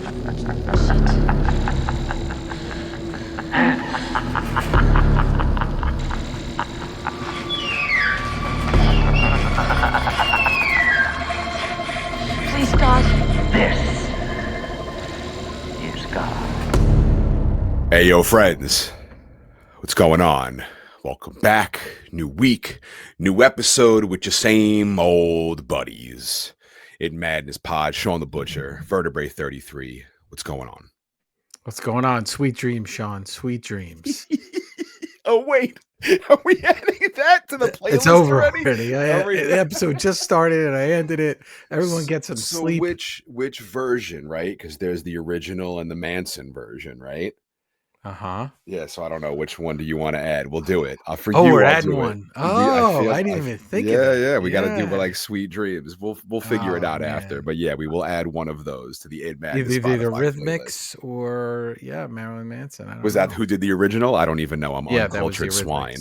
Please, God. This is God. Hey, yo, friends. What's going on? Welcome back. New week, new episode with your same old buddies. It Madness Pod, Shawn the Butcher, Ep.36. What's going on? What's going on? Sweet dreams, Shawn. Sweet dreams. Oh, wait. Are we adding that to the playlist It's over already? already. The episode just started and I ended it. Everyone gets some sleep. Which version, right? Because there's the original and the Manson version, right? Uh-huh. Yeah, so I don't know which one do you want to add. We'll do it. For Oh, you, we're I'll adding do one. It. I didn't even think of that. Yeah, we got to do like Sweet Dreams. We'll figure it out after. But yeah, we will add one of those to the Ed Madness Either the Spotify Rhythmics playlist. or Marilyn Manson. I don't know. That who did the original? I don't even know. I'm uncultured swine.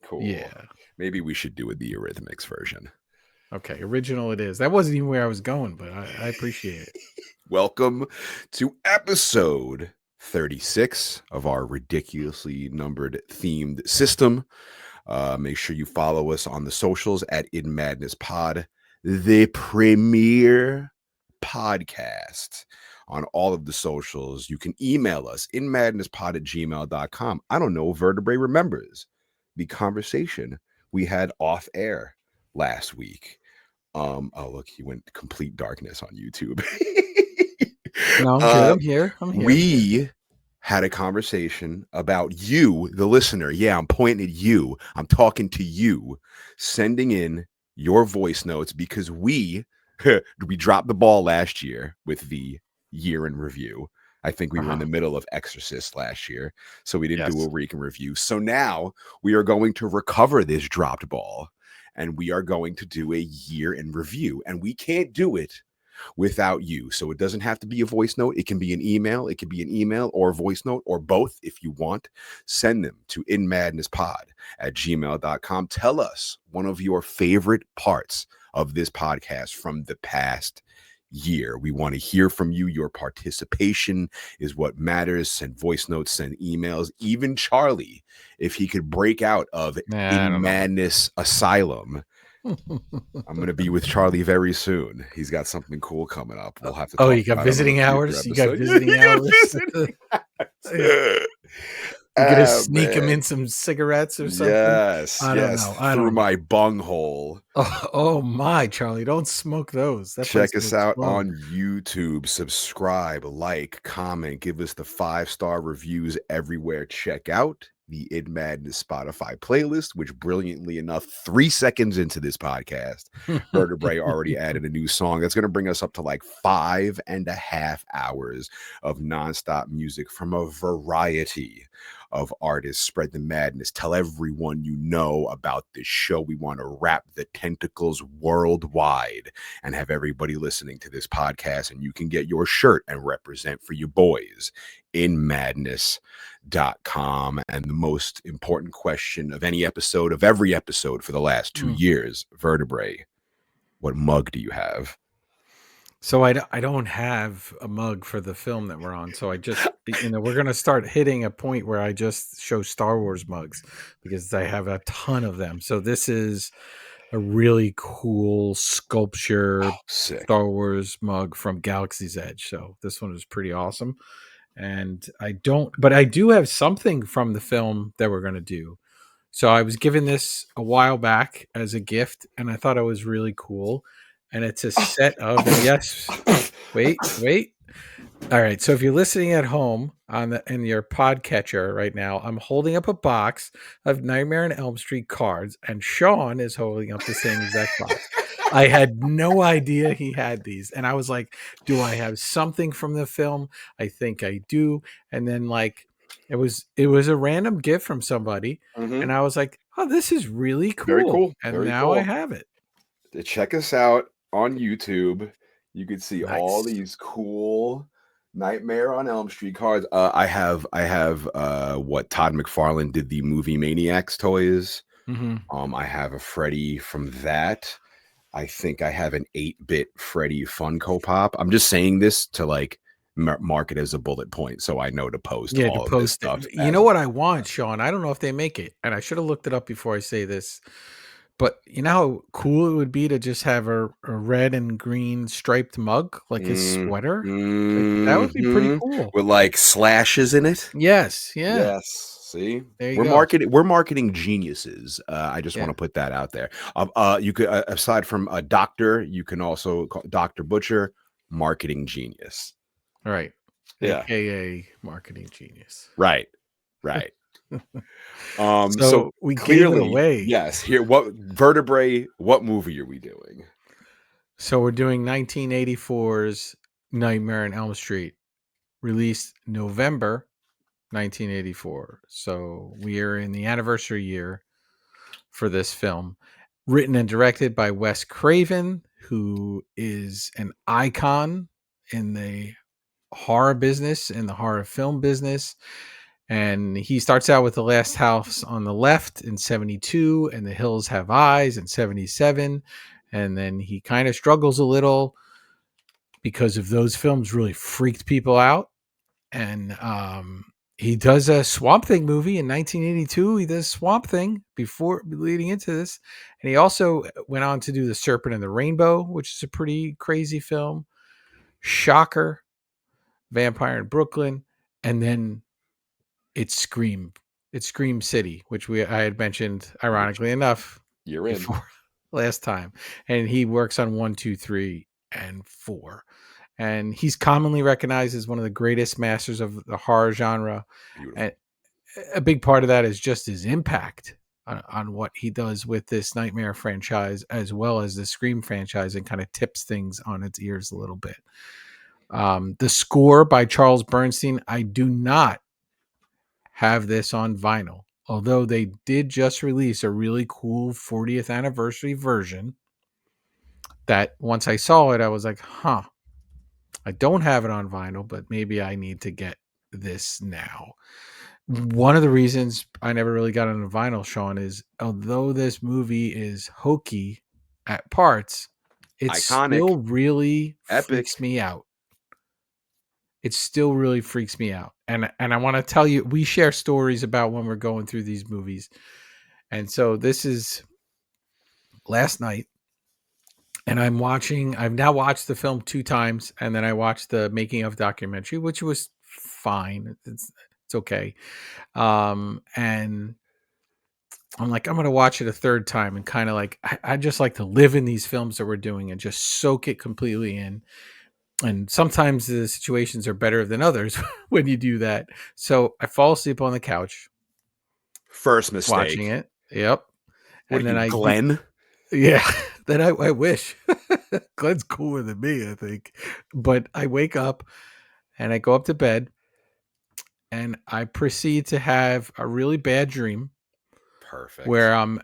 Cool. Yeah. Maybe we should do the Eurythmics version. Okay, original it is. That wasn't even where I was going, but I appreciate it. Welcome to episode 36 of our ridiculously numbered themed system. Make sure you follow us on the socials at In Madness Pod, the premier podcast on all of the socials. You can email us inmadnesspod@gmail.com. I don't know if Vertebrae remembers the conversation we had off air last week. Oh, look, he went complete darkness on YouTube. No, I'm here. We had a conversation about you, the listener. Yeah, I'm pointing at you. I'm talking to you, sending in your voice notes because we dropped the ball last year with the year in review. I think we were in the middle of Exorcist last year, so we didn't do a week in review. So now we are going to recover this dropped ball, and we are going to do a year in review, and we can't do it without you. So it doesn't have to be a voice note. It can be an email. It can be an email or a voice note or both if you want. Send them to inmadnesspod@gmail.com. Tell us one of your favorite parts of this podcast from the past year. We want to hear from you. Your participation is what matters. Send voice notes, send emails. Even Charlie, if he could break out of In Madness Asylum. I'm going to be with Charlie very soon. He's got something cool coming up. We'll have to talk you got visiting hours? You got visiting hours? You're going to sneak him in some cigarettes or something? Yes. I don't know. Through my bunghole. Oh my, Charlie. Don't smoke those. Check us out on YouTube. Subscribe, like, comment, give us the 5-star reviews everywhere. Check out the In Madness Spotify playlist, which brilliantly enough, 3 seconds into this podcast, Vertebrae already added a new song that's going to bring us up to like 5.5 hours of nonstop music from a variety of artists. Spread the madness. Tell everyone you know about this show. We want to wrap the tentacles worldwide and have everybody listening to this podcast, and you can get your shirt and represent for your boys in madness.com. And the most important question of every episode for the last 2 years, Vertebrae, what mug do you have? So I don't have a mug for the film that we're on. So I just, we're going to start hitting a point where I just show Star Wars mugs because I have a ton of them. So this is a really cool sculpture Star Wars mug from Galaxy's Edge. So this one is pretty awesome. And I do have something from the film that we're going to do. So I was given this a while back as a gift, and I thought it was really cool. And it's a set of wait. All right. So if you're listening at home in your podcatcher right now, I'm holding up a box of Nightmare on Elm Street cards, and Shawn is holding up the same exact box. I had no idea he had these, and I was like, "Do I have something from the film? I think I do." And then it was a random gift from somebody, and I was like, "Oh, this is really cool." Very cool. And now I have it. Check us out on YouTube. You can see all these cool Nightmare on Elm Street cards. I have what Todd McFarlane did, the movie Maniacs toys. I have a Freddy from that. I think I have an 8-bit Freddy Funko Pop. I'm just saying this to mark it as a bullet point so I know to post Yeah, to all of this post it. stuff. You know what I want, Sean? I don't know if they make it, and I should have looked it up before I say this. But you know how cool it would be to just have a red and green striped mug, like his sweater? Like, that would be pretty cool. With like slashes in it. Yes, yeah. Yes. See, There you go. We're marketing geniuses. I just want Yeah. to put that out there. You could, aside from a doctor, you can also call Dr. Butcher marketing genius. All right. Yeah. AKA marketing genius. Right. Right. So So we gave it clearly, away. yes. Here, what vertebrae? What movie are we doing? So we're doing 1984's Nightmare on Elm Street, released November 1984. So we are in the anniversary year for this film. Written and directed by Wes Craven, who is an icon in the horror business, in the horror film business. And he starts out with The Last House on the Left in 72 and The Hills Have Eyes in 77. And then he kind of struggles a little because of those films really freaked people out. And he does a Swamp Thing movie in 1982. He does Swamp Thing before leading into this. And he also went on to do The Serpent and the Rainbow, which is a pretty crazy film. Shocker, Vampire in Brooklyn, and then it's Scream. It's Scream City, which I had mentioned, ironically enough, You're in. before last time. And he works on 1, 2, 3, and 4. And he's commonly recognized as one of the greatest masters of the horror genre. Beautiful. And a big part of that is just his impact on what he does with this Nightmare franchise, as well as the Scream franchise, and kind of tips things on its ears a little bit. The score by Charles Bernstein, I do not have this on vinyl, although they did just release a really cool 40th anniversary version that once I saw it, I was like, huh, I don't have it on vinyl, but maybe I need to get this now. One of the reasons I never really got it on vinyl, Sean, is although this movie is hokey at parts, it Iconic. still really Epic. freaks me out. It still really freaks me out. And I want to tell you, we share stories about when we're going through these movies. And so this is last night, and I've now watched the film 2 times, and then I watched the making of documentary, which was fine. It's okay. And I'm like, I'm going to watch it a third time and kind of like, I just like to live in these films that we're doing and just soak it completely in. And sometimes the situations are better than others when you do that. So I fall asleep on the couch. First mistake. Watching it. Yep. What And are then you, Glenn? Yeah. Then I wish. Glenn's cooler than me, I think. But I wake up and I go up to bed and I proceed to have a really bad dream. Perfect. Where I'm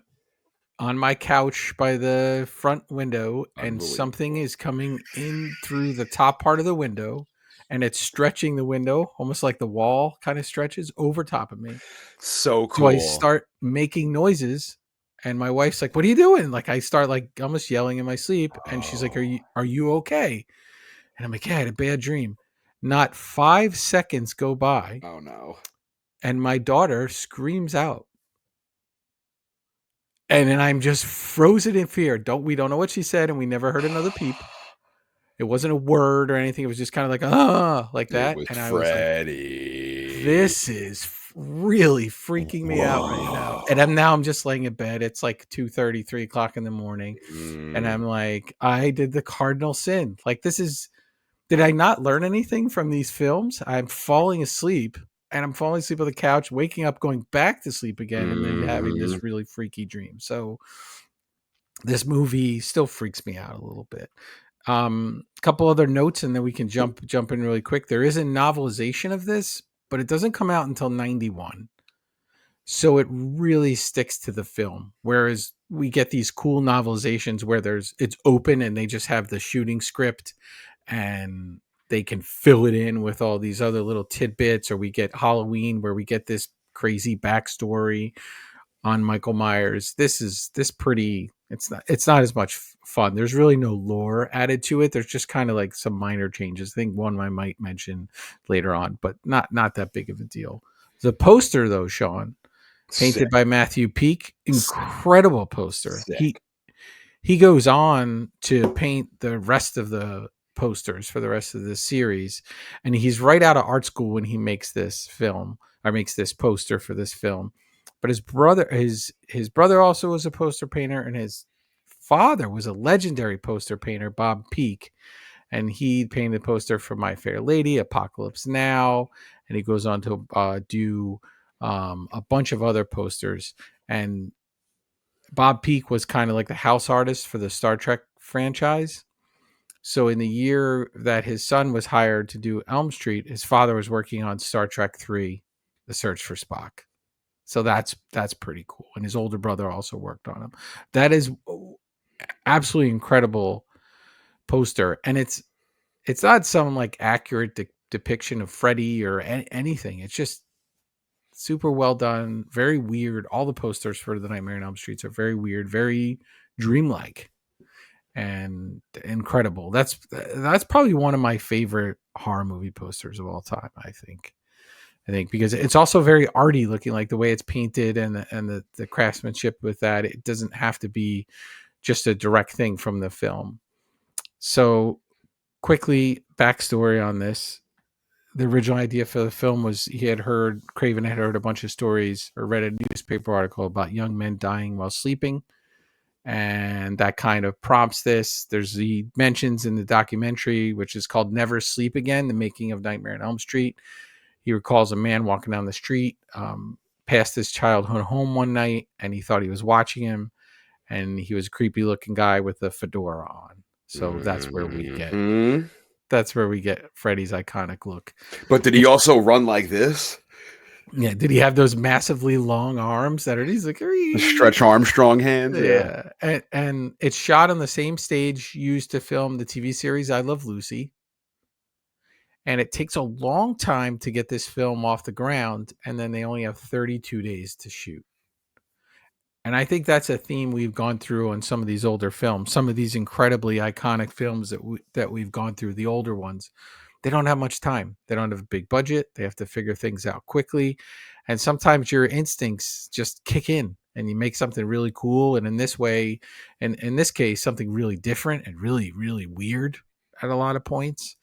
on my couch by the front window and something is coming in through the top part of the window and it's stretching the window almost like the wall kind of stretches over top of me. So cool. So I start making noises and my wife's like, "What are you doing?" Like I start like almost yelling in my sleep and she's like, "Are you okay?" And I'm like, "Yeah, I had a bad dream." Not 5 seconds go by. Oh no. And my daughter screams out. And then I'm just frozen in fear. We don't know what she said, and we never heard another peep. It wasn't a word or anything. It was just kind of like, like that. It was And I Freddy. was like, this is really freaking me out right now. And I'm just laying in bed. It's like 2:30, 3 o'clock in the morning. And I'm like, I did the cardinal sin. Like, did I not learn anything from these films? I'm falling asleep. And I'm falling asleep on the couch, waking up, going back to sleep again, and then having this really freaky dream. So this movie still freaks me out a little bit. A couple other notes, and then we can jump in really quick. There is a novelization of this, but it doesn't come out until 91. So it really sticks to the film. Whereas we get these cool novelizations where it's open and they just have the shooting script and they can fill it in with all these other little tidbits, or we get Halloween where we get this crazy backstory. on Michael Myers. This pretty. It's not as much fun. There's really no lore added to it. There's just kind of like some minor changes. I think one I might mention later on, but not that big of a deal. The poster though, Shawn, painted Sick. by Matthew Peak, Sick. incredible poster. Sick. He goes on to paint the rest of the posters for the rest of the series, and he's right out of art school when he makes this film or makes this poster for this film. But his brother also was a poster painter, and his father was a legendary poster painter, Bob Peak, and he painted a poster for My Fair Lady, Apocalypse Now, and he goes on to do a bunch of other posters. And Bob Peak was kind of like the house artist for the Star Trek franchise. So in the year that his son was hired to do Elm Street, his father was working on Star Trek 3, The Search for Spock. So that's pretty cool. And his older brother also worked on him. That is absolutely incredible poster. And it's not some like accurate depiction of Freddy or anything. It's just super well done, very weird. All the posters for the Nightmare on Elm Streets are very weird, very dreamlike, and incredible. That's probably one of my favorite horror movie posters of all time. I think because it's also very arty looking, like the way it's painted and the craftsmanship with that. It doesn't have to be just a direct thing from the film. So quickly backstory on this. The original idea for the film was Craven had heard a bunch of stories or read a newspaper article about young men dying while sleeping. And that kind of prompts this. He mentions in the documentary, which is called Never Sleep Again, the making of Nightmare on Elm Street. He recalls a man walking down the street, past his childhood home one night, and he thought he was watching him. And he was a creepy looking guy with a fedora on. So that's where we get Freddy's iconic look. But did he also run like this? Yeah, did he have those massively long arms that are these like The Stretch Armstrong hands? Yeah. And it's shot on the same stage used to film the TV series I Love Lucy. And it takes a long time to get this film off the ground, and then they only have 32 days to shoot. And I think that's a theme we've gone through on some of these older films, some of these incredibly iconic films that we've gone through, the older ones. They don't have much time. They don't have a big budget. They have to figure things out quickly. And sometimes your instincts just kick in and you make something really cool. And in this way, and in this case, something really different and really, really weird at a lot of points.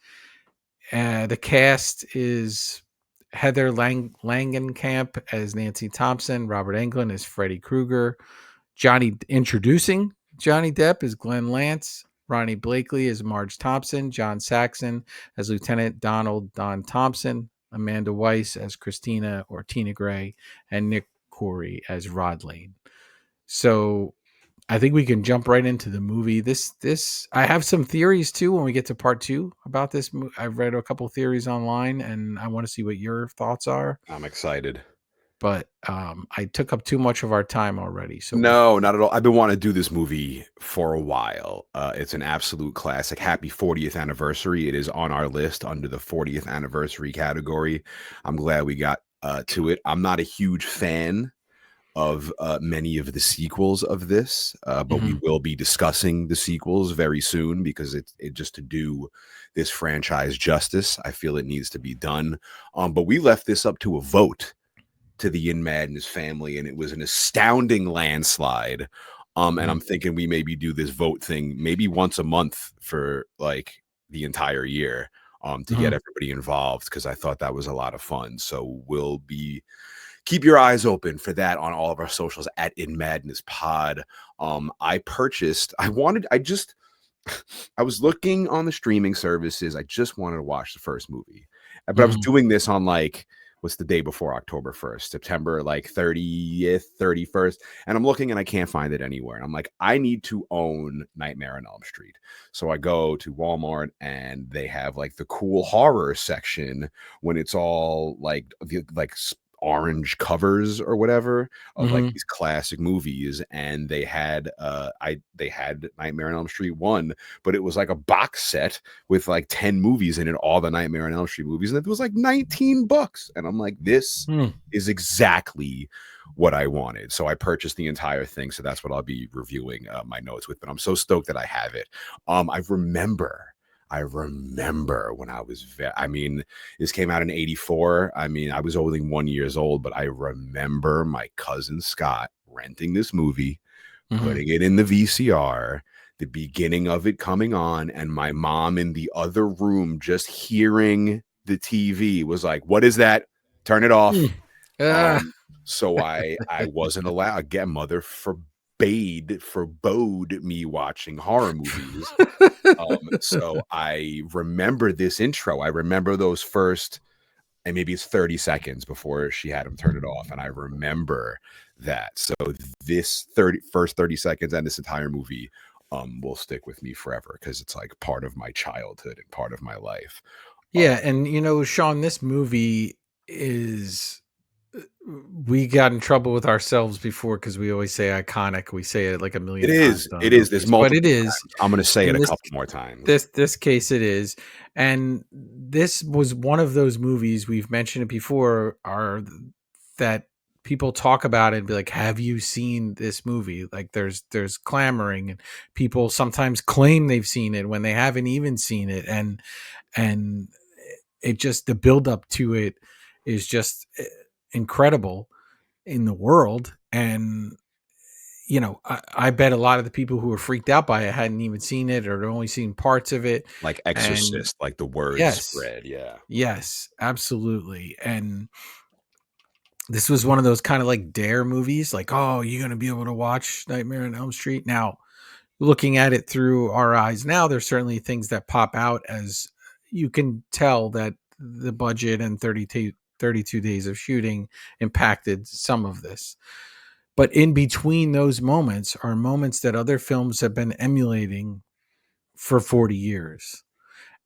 The cast is Heather Langenkamp as Nancy Thompson, Robert Englund as Freddy Krueger, introducing Johnny Depp as Glenn Lance, Ronnie Blakely as Marge Thompson, John Saxon as Lieutenant Donald Don Thompson, Amanda Weiss as Christina or Tina Gray, and Nick Corey as Rod Lane. So I think we can jump right into the movie. I have some theories too when we get to part 2 about this. I've read a couple theories online, and I want to see what your thoughts are. I'm excited. But I took up too much of our time already. So no, not at all. I've been wanting to do this movie for a while. It's an absolute classic. Happy 40th anniversary. It is on our list under the 40th anniversary category. I'm glad we got to it. I'm not a huge fan of many of the sequels of this, but we will be discussing the sequels very soon because it just to do this franchise justice, I feel it needs to be done. But we left this up to a vote to the In Madness family, and it was an astounding landslide. And I'm thinking we maybe do this vote thing maybe once a month for like the entire year to get everybody involved, because I thought that was a lot of fun. So we'll be keep your eyes open for that on all of our socials at In Madness Pod. I was looking on the streaming services. I just wanted to watch the first movie, but I was doing this on like, what's the day before October 1st, September like 30th, 31st. And I'm looking and I can't find it anywhere. And I'm like, I need to own Nightmare on Elm Street. So I go to Walmart and they have like the cool horror section when it's all like orange covers or whatever of like Mhm. these classic movies, and they had they had Nightmare on Elm Street 1, but it was like a box set with like 10 movies in it, all the Nightmare on Elm Street movies, and it was like $19. And I'm like, this Mm. is exactly what I wanted. So I purchased the entire thing. So that's what I'll be reviewing my notes with. But I'm so stoked that I have it. I remember when I was I mean, this came out in 84. I mean, I was only 1 year old, but I remember my cousin Scott renting this movie, Mhm. putting it in the VCR, the beginning of it coming on, and my mom in the other room just hearing the TV was like, "What is that? Turn it off." Mm. Ah. So I wasn't allowed. Again, mother forbode me watching horror movies. So I remember this intro. I remember those first, and maybe it's 30 seconds before she had him turn it off. And I remember that. So this first 30 seconds and this entire movie will stick with me forever because it's like part of my childhood and part of my life. Yeah, and Sean, this movie is we got in trouble with ourselves before because we always say iconic. We say it like a It million times is. on It is. There's movies, but multiple it is. times. I'm gonna say it In a this couple more times. this case, it is. And this was one of those movies, we've mentioned it before, are that people talk about it and be like, have you seen this movie? Like there's clamoring, and people sometimes claim they've seen it when they haven't even seen it. And it just, the build up to it is just incredible in the world. And I bet a lot of the people who were freaked out by it hadn't even seen it or had only seen parts of it. Like And Exorcist, like the word yes, spread. Yeah. yes, absolutely. And this was one of those kind of like dare movies, like, oh, you're going to be able to watch Nightmare on Elm Street. Now, looking at it through our eyes now, there's certainly things that pop out, as you can tell that the budget and 32 days of shooting impacted some of this. But in between those moments are moments that other films have been emulating for 40 years.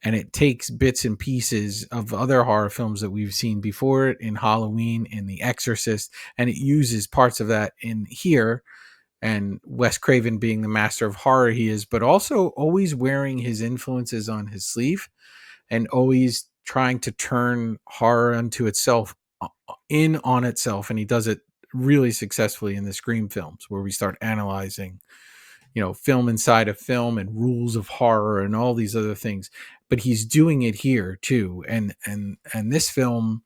And it takes bits and pieces of other horror films that we've seen before it, in Halloween, in The Exorcist, and it uses parts of that in here. And Wes Craven being the master of horror he is, but also always wearing his influences on his sleeve and always trying to turn horror unto itself, in on itself. And he does it really successfully in the Scream films, where we start analyzing film inside a film and rules of horror and all these other things. But he's doing it here too. And this film,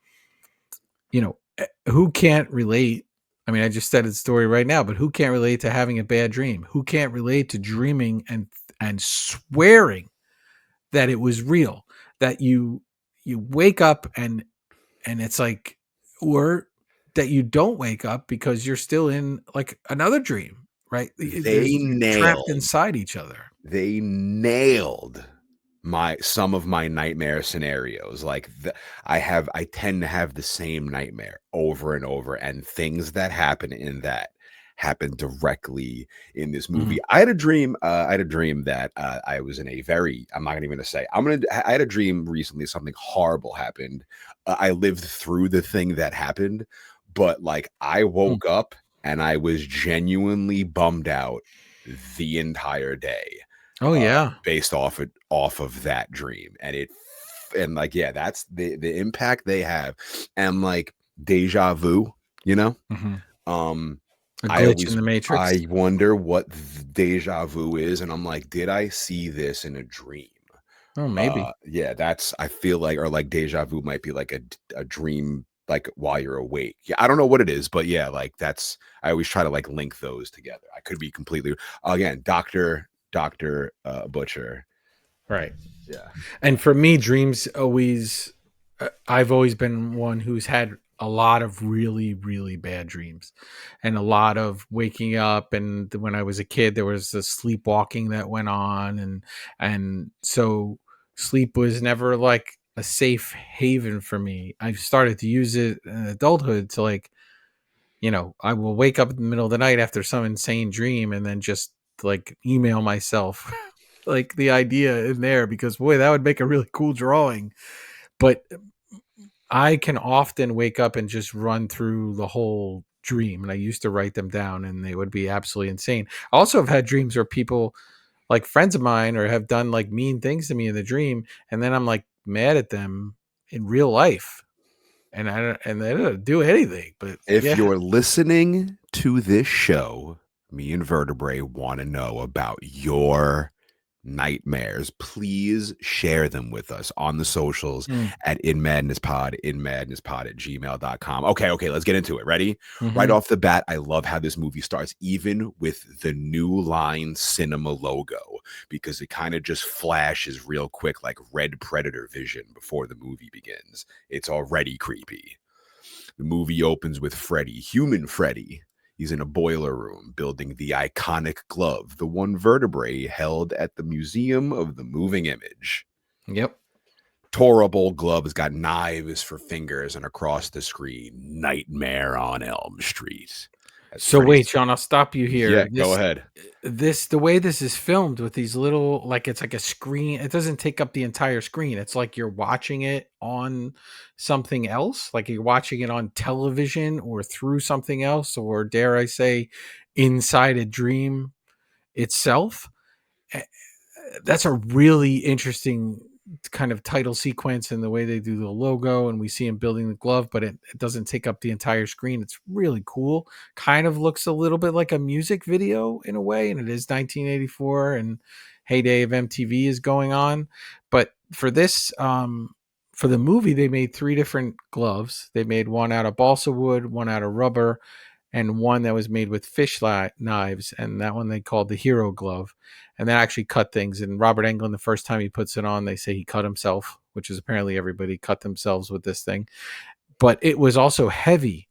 who can't relate? I mean, I just said the story right now, but who can't relate to having a bad dream? Who can't relate to dreaming and swearing that it was real? That you wake up and it's like, or that you don't wake up because you're still in like another dream, right? They You're trapped nailed inside each other. they nailed some of my nightmare scenarios. Like I tend to have the same nightmare over and over, and things that happen in that happen directly in this movie. Mhm. I had a dream that I was in a very, I'm not gonna even say, I had a dream recently, something horrible happened. I lived through the thing that happened, but like I Mm. woke up and I was genuinely bummed out the entire day, Oh yeah. based off of that dream. And like, yeah, that's the impact they have. And like deja vu, you know. Mhm. um A I glitch in always the Matrix. I wonder what deja vu is, and I'm like, did I see this in a dream? Oh, maybe. Yeah, that's, I feel like, or like deja vu might be like a dream, like while you're awake. Yeah, I don't know what it is, but yeah, like that's, I always try to like link those together. I could be completely, again, Dr. Butcher. Right. Yeah. And for me, dreams always, I've always been one who's had a lot of really, really bad dreams and a lot of waking up. And when I was a kid, there was the sleepwalking that went on. And so sleep was never like a safe haven for me. I've started to use it in adulthood to like, I will wake up in the middle of the night after some insane dream and then just like email myself like the idea in there, because boy, that would make a really cool drawing. But I can often wake up and just run through the whole dream, and I used to write them down, and they would be absolutely insane. I also have had dreams where people, like friends of mine, or have done like mean things to me in the dream, and then I'm like mad at them in real life, and they don't do anything. But If yeah, you're listening to this show, me and Vertebrae want to know about your nightmares. Please share them with us on the socials mm, at inmadnesspod at gmail.com. Okay, let's get into it. Ready? Right mm-hmm. off the bat, I love how this movie starts, even with the New Line Cinema logo, because it kind of just flashes real quick like Red Predator vision before the movie begins. It's already creepy. The movie opens with Freddy, human Freddy. He's in a boiler room building the iconic glove, the one Vertebrae held at the Museum of the Moving Image. Yep. Torable glove's got knives for fingers, and across the screen, Nightmare on Elm Street. As So Freddy's, wait, Sean, I'll stop you yeah, here. go ahead. The way this is filmed with these little, like, it's like a screen. It doesn't take up the entire screen. It's like you're watching it on something else, like you're watching it on television or through something else, or dare I say, inside a dream itself. Eh, That's a really interesting kind of title sequence, and the way they do the logo, and we see him building the glove, but it doesn't take up the entire screen. It's really cool. Kind of looks a little bit like a music video in a way, and it is 1984, and heyday of MTV is going on. But for this, for the movie, they made 3 different gloves. They made one out of balsa wood, one out of rubber, and one that was made with fish knives, and that one they called the hero glove. And they actually cut things. And Robert Englund, the first time he puts it on, they say he cut himself, which is apparently everybody cut themselves with this thing. But it was also heavy,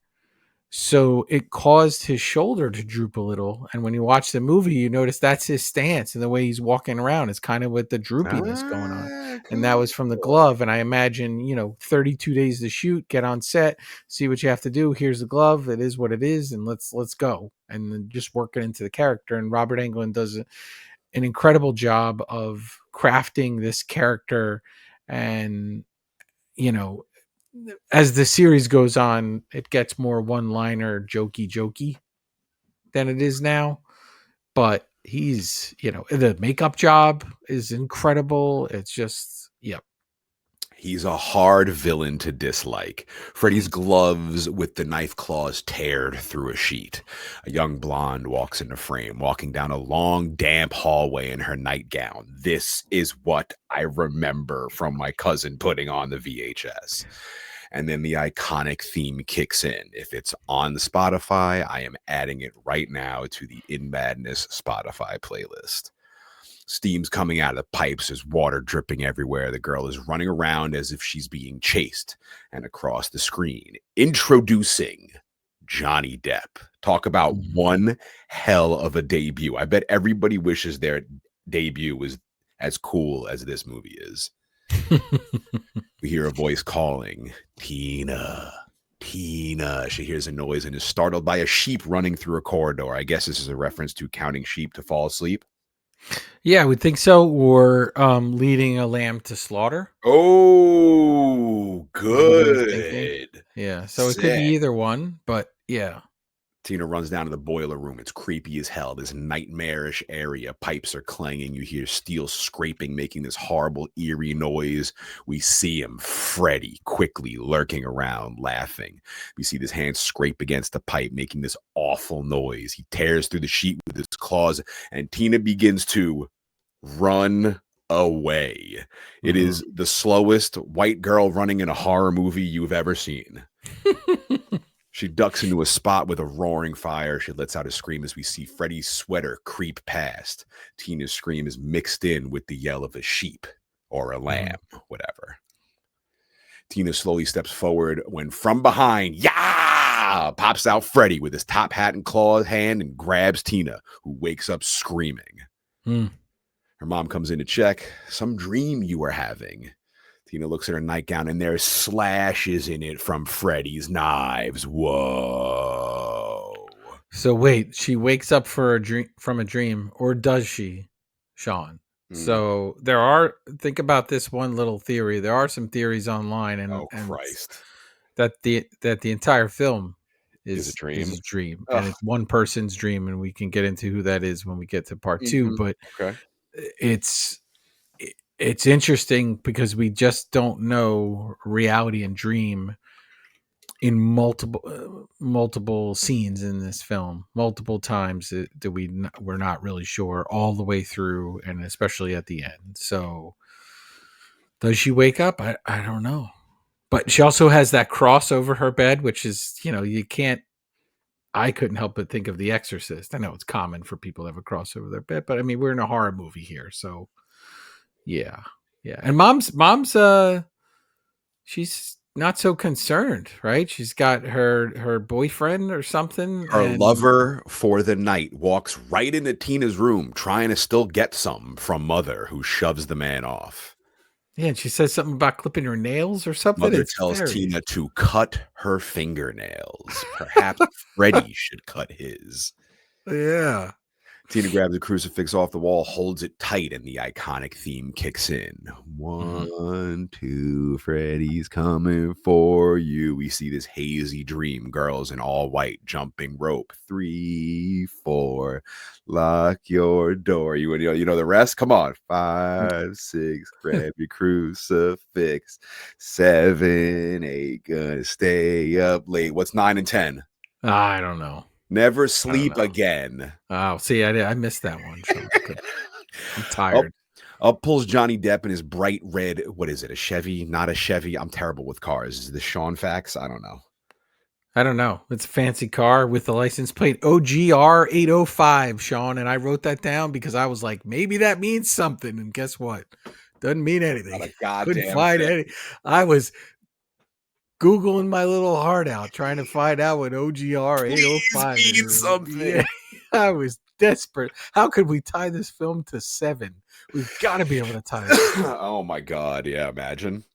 so it caused his shoulder to droop a little. And when you watch the movie, you notice that's his stance, and the way he's walking around is kind of with the droopiness going on. And that was from the Cool. glove. And I imagine, 32 days to shoot, get on set, see what you have to do. Here's the glove. It is what it is, and let's go. And then just work it into the character. And Robert Englund does an incredible job of crafting this character. And you know as the series goes on, it gets more one-liner jokey than it is now. But he's, the makeup job is incredible. It's just, yep. He's a hard villain to dislike. Freddy's gloves with the knife claws teared through a sheet. A young blonde walks into frame, walking down a long, damp hallway in her nightgown. This is what I remember from my cousin putting on the VHS. And then the iconic theme kicks in. If it's on the Spotify, I am adding it right now to the In Madness Spotify playlist. Steam's coming out of the pipes. There's water dripping everywhere. The girl is running around as if she's being chased. And across the screen, introducing Johnny Depp. Talk about one hell of a debut. I bet everybody wishes their debut was as cool as this movie is. We hear a voice calling, Tina. Tina. She hears a noise and is startled by a sheep running through a corridor. I guess this is a reference to counting sheep to fall asleep. Yeah, I would think so. Or leading a lamb to slaughter. Oh, Maybe he was thinking. good. Yeah, so it could be Sick. either one, but yeah. Tina runs down to the boiler room. It's creepy as hell. This nightmarish area. Pipes are clanging. You hear steel scraping, making this horrible, eerie noise. We see him, Freddy, quickly lurking around, laughing. We see his hand scrape against the pipe, making this awful noise. He tears through the sheet with his claws, and Tina begins to run away. It is the slowest white girl running in a horror movie you've ever seen. She ducks into a spot with a roaring fire. She lets out a scream as we see Freddy's sweater creep past. Tina's scream is mixed in with the yell of a sheep or a lamb, whatever. Tina slowly steps forward when from behind, pops out Freddy with his top hat and clawed hand and grabs Tina, who wakes up screaming. Her mom comes in to check. Some dream you were having. Tina looks at her nightgown, and there's slashes in it from Freddy's knives. Whoa. So wait, she wakes up from a dream, or does she, Sean? So think about this one little theory. There are some theories online, Oh and Christ. that the entire film Is a is dream. a dream, and Ugh. it's one person's dream, and we can get into who that is when we get to part two. Mhm. But Okay. it's it's interesting because we just don't know reality and dream in multiple scenes in this film, multiple times that we're not really sure all the way through, and especially at the end. So does she wake up? I don't know. But she also has that cross over her bed, which is, you can't. I couldn't help but think of The Exorcist. I know it's common for people to have a cross over their bed, but I mean, we're in a horror movie here, so yeah, yeah. And mom's she's not so concerned, right? She's got her boyfriend or something, Her and lover for the night walks right into Tina's room trying to still get some from Mother, who shoves the man off. yeah, and she says something about clipping her nails or something. Mother It's tells very Tina to cut her fingernails. Perhaps Freddy should cut his. yeah. Tina grabs the crucifix off the wall, holds it tight, and the iconic theme kicks in. Mhm. 1, 2, Freddy's coming for you. We see this hazy dream, girls in all white jumping rope. 3, 4, lock your door. You know the rest? Come on. 5, 6, grab your crucifix. 7, 8, gonna stay up late. What's 9 and 10? I don't know. Never I don't sleep know. again. Oh, see, I missed that one, Sean. I'm Up, tired. up pulls Johnny Depp in his bright red. What is it? A Chevy? Not a Chevy. I'm terrible with cars. Is this Shawn facts? I don't know. I don't know. It's a fancy car with the license plate OGR 805, Sean. And I wrote that down because I was like, maybe that means something. And guess what? Doesn't mean anything. Not a Couldn't goddamn find thing. any. I was Googling my little heart out, trying to find out what OGR 805 Please mean is. something. Yeah, I was desperate. How could we tie this film to 7? We've got to be able to tie it. Oh my god. Yeah, imagine.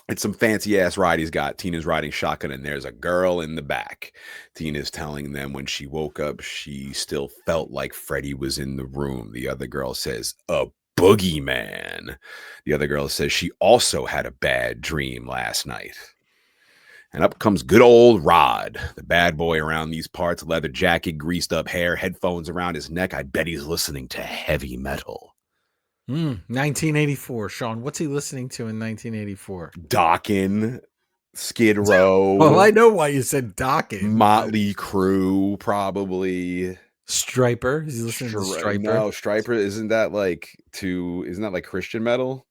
It's some fancy ass ride he's got. Tina's riding shotgun, and there's a girl in the back. Tina's telling them when she woke up, she still felt like Freddy was in the room. The other girl says, a boogeyman. The other girl says she also had a bad dream last night. And up comes good old Rod, the bad boy around these parts, leather jacket, greased up hair, headphones around his neck. I bet he's listening to heavy metal. 1984, Sean. What's he listening to in 1984? Dokken, Skid Well, Row, I know why you said Dawkins. Motley Crue, probably. Striper. Is he listening to Striper? No, Striper isn't that like Christian metal?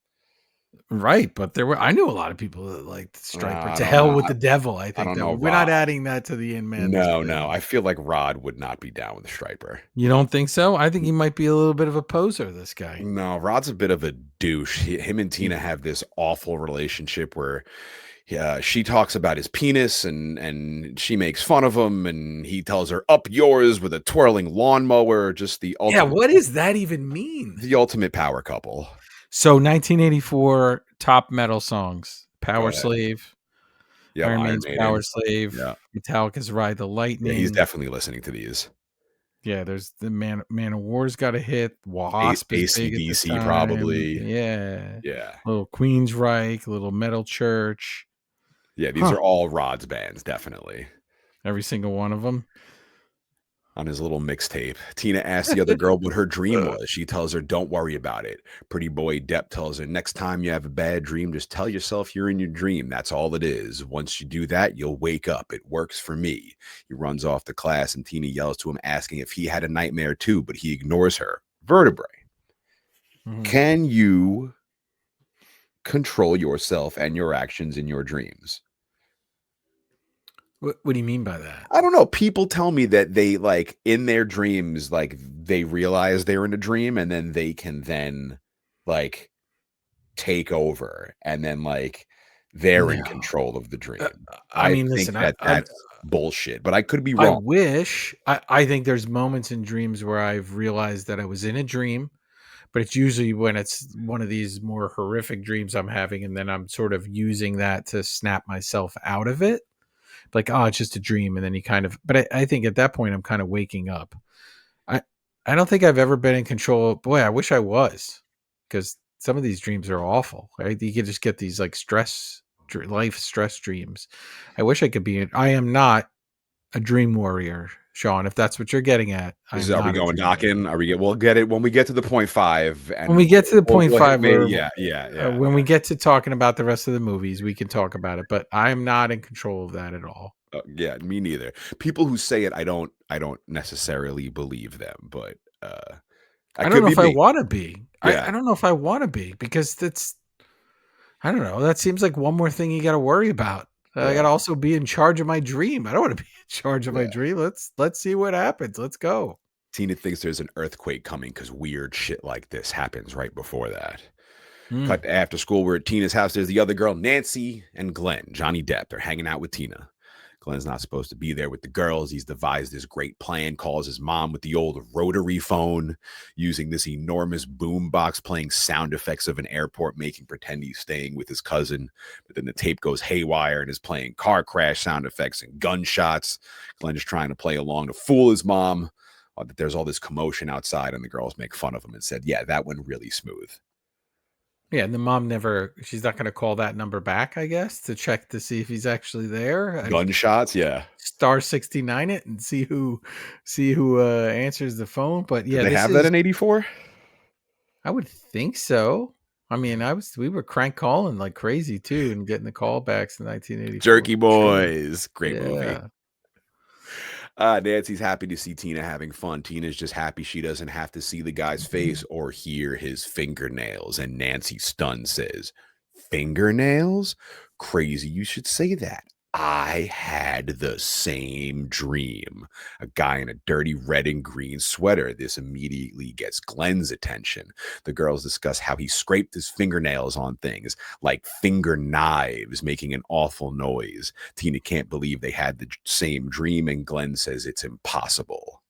Right, but I knew a lot of people that liked Striper. I To don't hell know. with the devil. I I think don't that know we're not Rod. adding that to the In Madness No, playlist. I feel like Rod would not be down with Striper. You don't think so? I think he might be a little bit of a poser, this guy. No, Rod's a bit of a douche. Him and Tina have this awful relationship where she talks about his penis and she makes fun of him, and he tells her up yours with a twirling lawnmower. Just the Yeah, ultimate, what does that even mean? the ultimate power couple. So 1984 top metal songs. Go Power ahead. Slave. Yep, Iron Iron Maiden's Maiden. Power Slave. Yeah. Metallica's Ride the Lightning. Yeah, he's definitely listening to these. Yeah, there's the Man of War's got a hit. Wasp is big at the AC/DC time. probably. Yeah. Yeah. Little Queensryche, little Metal Church. Yeah, these are all Rod's bands, definitely. Every single one of them. On his little mixtape, Tina asks the other girl what her dream was. She tells her, don't worry about it. Pretty boy Depp tells her, next time you have a bad dream, just tell yourself you're in your dream. That's all it is. Once you do that, you'll wake up. It works for me. He runs off to class, and Tina yells to him, asking if he had a nightmare too, but he ignores her. Vertebrae. Mhm. Can you control yourself and your actions in your dreams? What do you mean by that? I don't know. People tell me that they like in their dreams, like they realize they're in a dream, and then they can then like take over, and then like they're in No. control of the dream. I mean, think listen, that's bullshit, but I could be I wrong. wish. I think there's moments in dreams where I've realized that I was in a dream, but it's usually when it's one of these more horrific dreams I'm having, and then I'm sort of using that to snap myself out of it. Like, oh, it's just a dream, and then you kind of. But I think at that point I'm kind of waking up. I I don't think I've ever been in control. Boy, I wish I was. because some of these dreams are awful, right? You can just get these like life stress dreams. I wish I could be. I am not a dream warrior, Shawn. If that's what you're getting at, I am Are we not a going dream warrior. docking? We'll get it when we get to the 0.5, When we and get to the point we'll hit five, maybe. or Yeah. when we get to talking about the rest of the movies, we can talk about it. But I'm not in control of that at all. Yeah, me neither. People who say it, I don't necessarily believe them, but I that don't could know be if I me. want to be. I Yeah, don't know if I want to be, because that's, I don't know. That seems like one more thing you got to worry about. I got yeah, to also be in charge of my dream. I don't want to be in charge of my yeah. dream. Let's see what happens. Let's go. Tina thinks there's an earthquake coming because weird shit like this happens right before that. Hmm. Cut to after school. We're at Tina's house. There's the other girl, Nancy and Glenn, Johnny Depp. They're hanging out with Tina. Glenn's not supposed to be there with the girls. He's devised this great plan, calls his mom with the old rotary phone, using this enormous boom box, playing sound effects of an airport, making pretend he's staying with his cousin. But then the tape goes haywire and is playing car crash sound effects and gunshots. Glenn is trying to play along to fool his mom. That there's all this commotion outside, and the girls make fun of him and said, yeah, that went really smooth. Yeah, and the mom she's not going to call that number back, I guess, to check to see if he's actually there. Gunshots, yeah. Star 69 it and see who answers the phone. But Did yeah, they this have that is, in 84? I would think so. I mean, we were crank calling like crazy too, and getting the callbacks in 1984 Jerky for sure. Boys. Great movie. Yeah. Nancy's happy to see Tina having fun. Tina's just happy she doesn't have to see the guy's face or hear his fingernails. And Nancy, stunned, says, fingernails? Crazy you should say that. I had the same dream. A guy in a dirty red and green sweater. This immediately gets Glenn's attention. The girls discuss how he scraped his fingernails on things like finger knives, making an awful noise. Tina can't believe they had the same dream, and Glenn says it's impossible.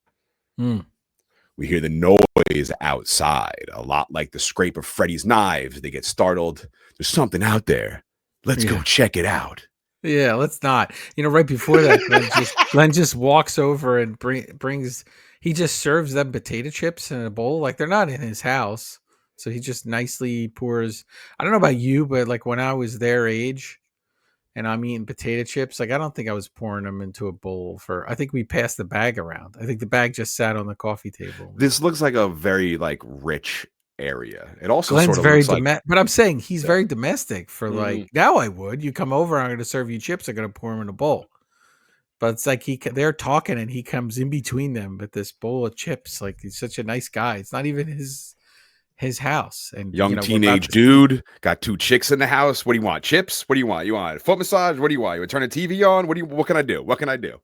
Hmm. We hear the noise outside, a lot like the scrape of Freddy's knives. They get startled. There's something out there. Let's go check it out. Yeah, let's not. Right before that, Glenn just walks over and brings. He just serves them potato chips in a bowl, like they're not in his house. So he just nicely pours. I don't know about you, but like when I was their age, and I'm eating potato chips, like I don't think I was pouring them into a bowl. I think we passed the bag around. I think the bag just sat on the coffee table. This looks like a very rich area. It also Glenn's sort of very looks like, but I'm saying he's yeah. very domestic for like, now I would. You come over, I'm going to serve you chips, I'm going to pour them in a bowl. But it's like they're talking and he comes in between them with this bowl of chips. Like, he's such a nice guy. It's not even his house. And young we're about teenage dude, got 2 chicks in the house. What do you want? Chips? What do you want? You want a foot massage? What do you want? You want to turn the TV on? What can I do? What can I do?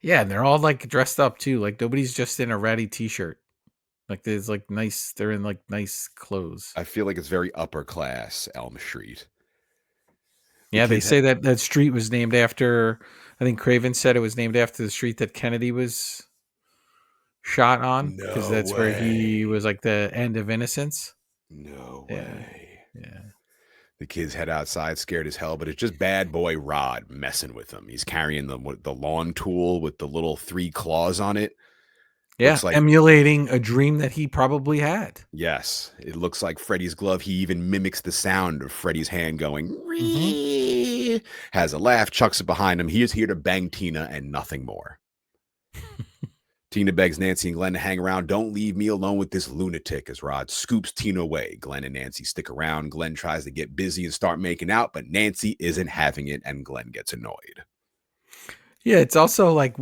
Yeah, and they're all like dressed up too. Like nobody's just in a ratty t-shirt. Like there's like they're in like nice clothes. I feel like it's very upper class Elm Street. Yeah, they say that street was named after, I think Craven said it was named after the street that Kennedy was shot on, because that's where he was like the end of innocence. No Yeah. way. Yeah. The kids head outside scared as hell, but it's just bad boy Rod messing with them. He's carrying the lawn tool with the little 3 claws on it. Yeah, Looks like, emulating a dream that he probably had. yes, it looks like Freddy's glove. He even mimics the sound of Freddy's hand going, has a laugh, chucks it behind him. He is here to bang Tina and nothing more. Tina begs Nancy and Glenn to hang around. Don't leave me alone with this lunatic, as Rod scoops Tina away. Glenn and Nancy stick around. Glenn tries to get busy and start making out, but Nancy isn't having it, and Glenn gets annoyed. Yeah, it's also like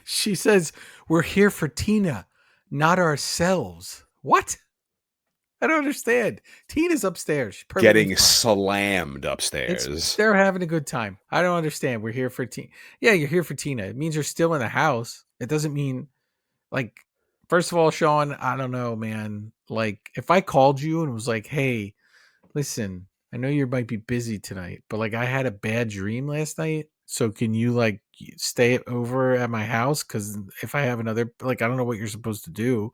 she says, we're here for Tina, not ourselves. What? I don't understand. Tina's upstairs. She's Getting fine. slammed upstairs. They're having a good time. I don't understand. We're here for Tina. Yeah, you're here for Tina. It means you're still in the house. It doesn't mean, like, first of all, Shawn, I don't know, man. Like, if I called you and was like, hey, listen, I know you might be busy tonight, but like I had a bad dream last night. So can you like stay over at my house? Because if I have another, like, I don't know what you're supposed to do.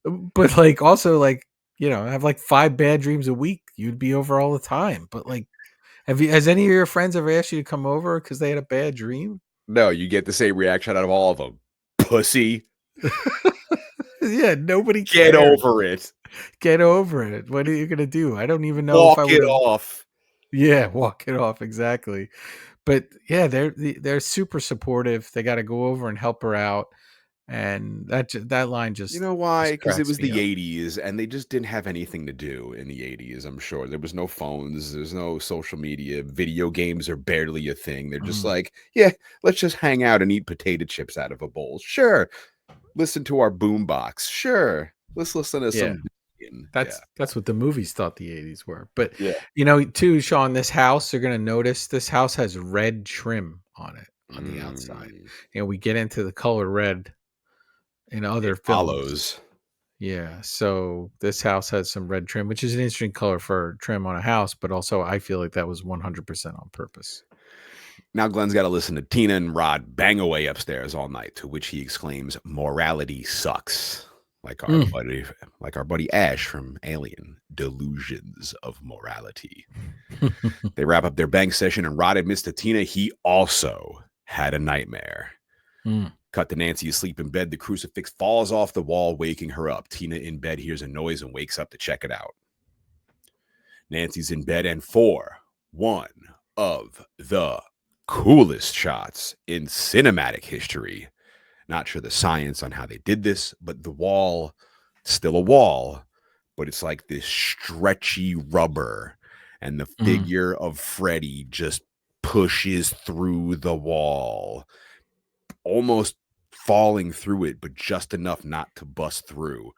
But like also like, I have like 5 bad dreams a week. You'd be over all the time. But like, has any of your friends ever asked you to come over because they had a bad dream? No, you get the same reaction out of all of them. Pussy. Yeah, nobody Get cares. over it. Get over it. What are you gonna do? I don't even know if I Walk it would have. off. Yeah, walk it off exactly. But yeah, they're super supportive. They got to go over and help her out, and that line You just know why? just Because it cracks was me the up. 80s and they just didn't have anything to do in the 80s, I'm sure. There was no phones, there's no social media, video games are barely a thing. They're just Mhm. like, yeah, let's just hang out and eat potato chips out of a bowl. Sure. Listen to our boombox. Sure. Let's listen to Yeah, some. Yeah. that's what the movies thought the '80s were. But Yeah. too, Sean, this house, you're gonna notice this house has red trim on it on the outside, Mm, and we get into the color red in it other films. follows. Yeah, so this house has some red trim, which is an interesting color for trim on a house, but also I feel like that was 100% on purpose. Now Glenn's got to listen to Tina and Rod bang away upstairs all night, to which he exclaims, "Morality sucks." Like our Mm. buddy, like our buddy Ash from Alien, delusions of morality. They wrap up their bang session, and Rod admits to Tina he also had a nightmare. Mm. Cut to Nancy asleep in bed. The crucifix falls off the wall, waking her up. Tina in bed hears a noise and wakes up to check it out. Nancy's in bed, and for one of the coolest shots in cinematic history. Not sure the science on how they did this, but the wall, still a wall, but it's like this stretchy rubber, and the Mm. figure of Freddy just pushes through the wall, almost falling through it, but just enough not to bust through.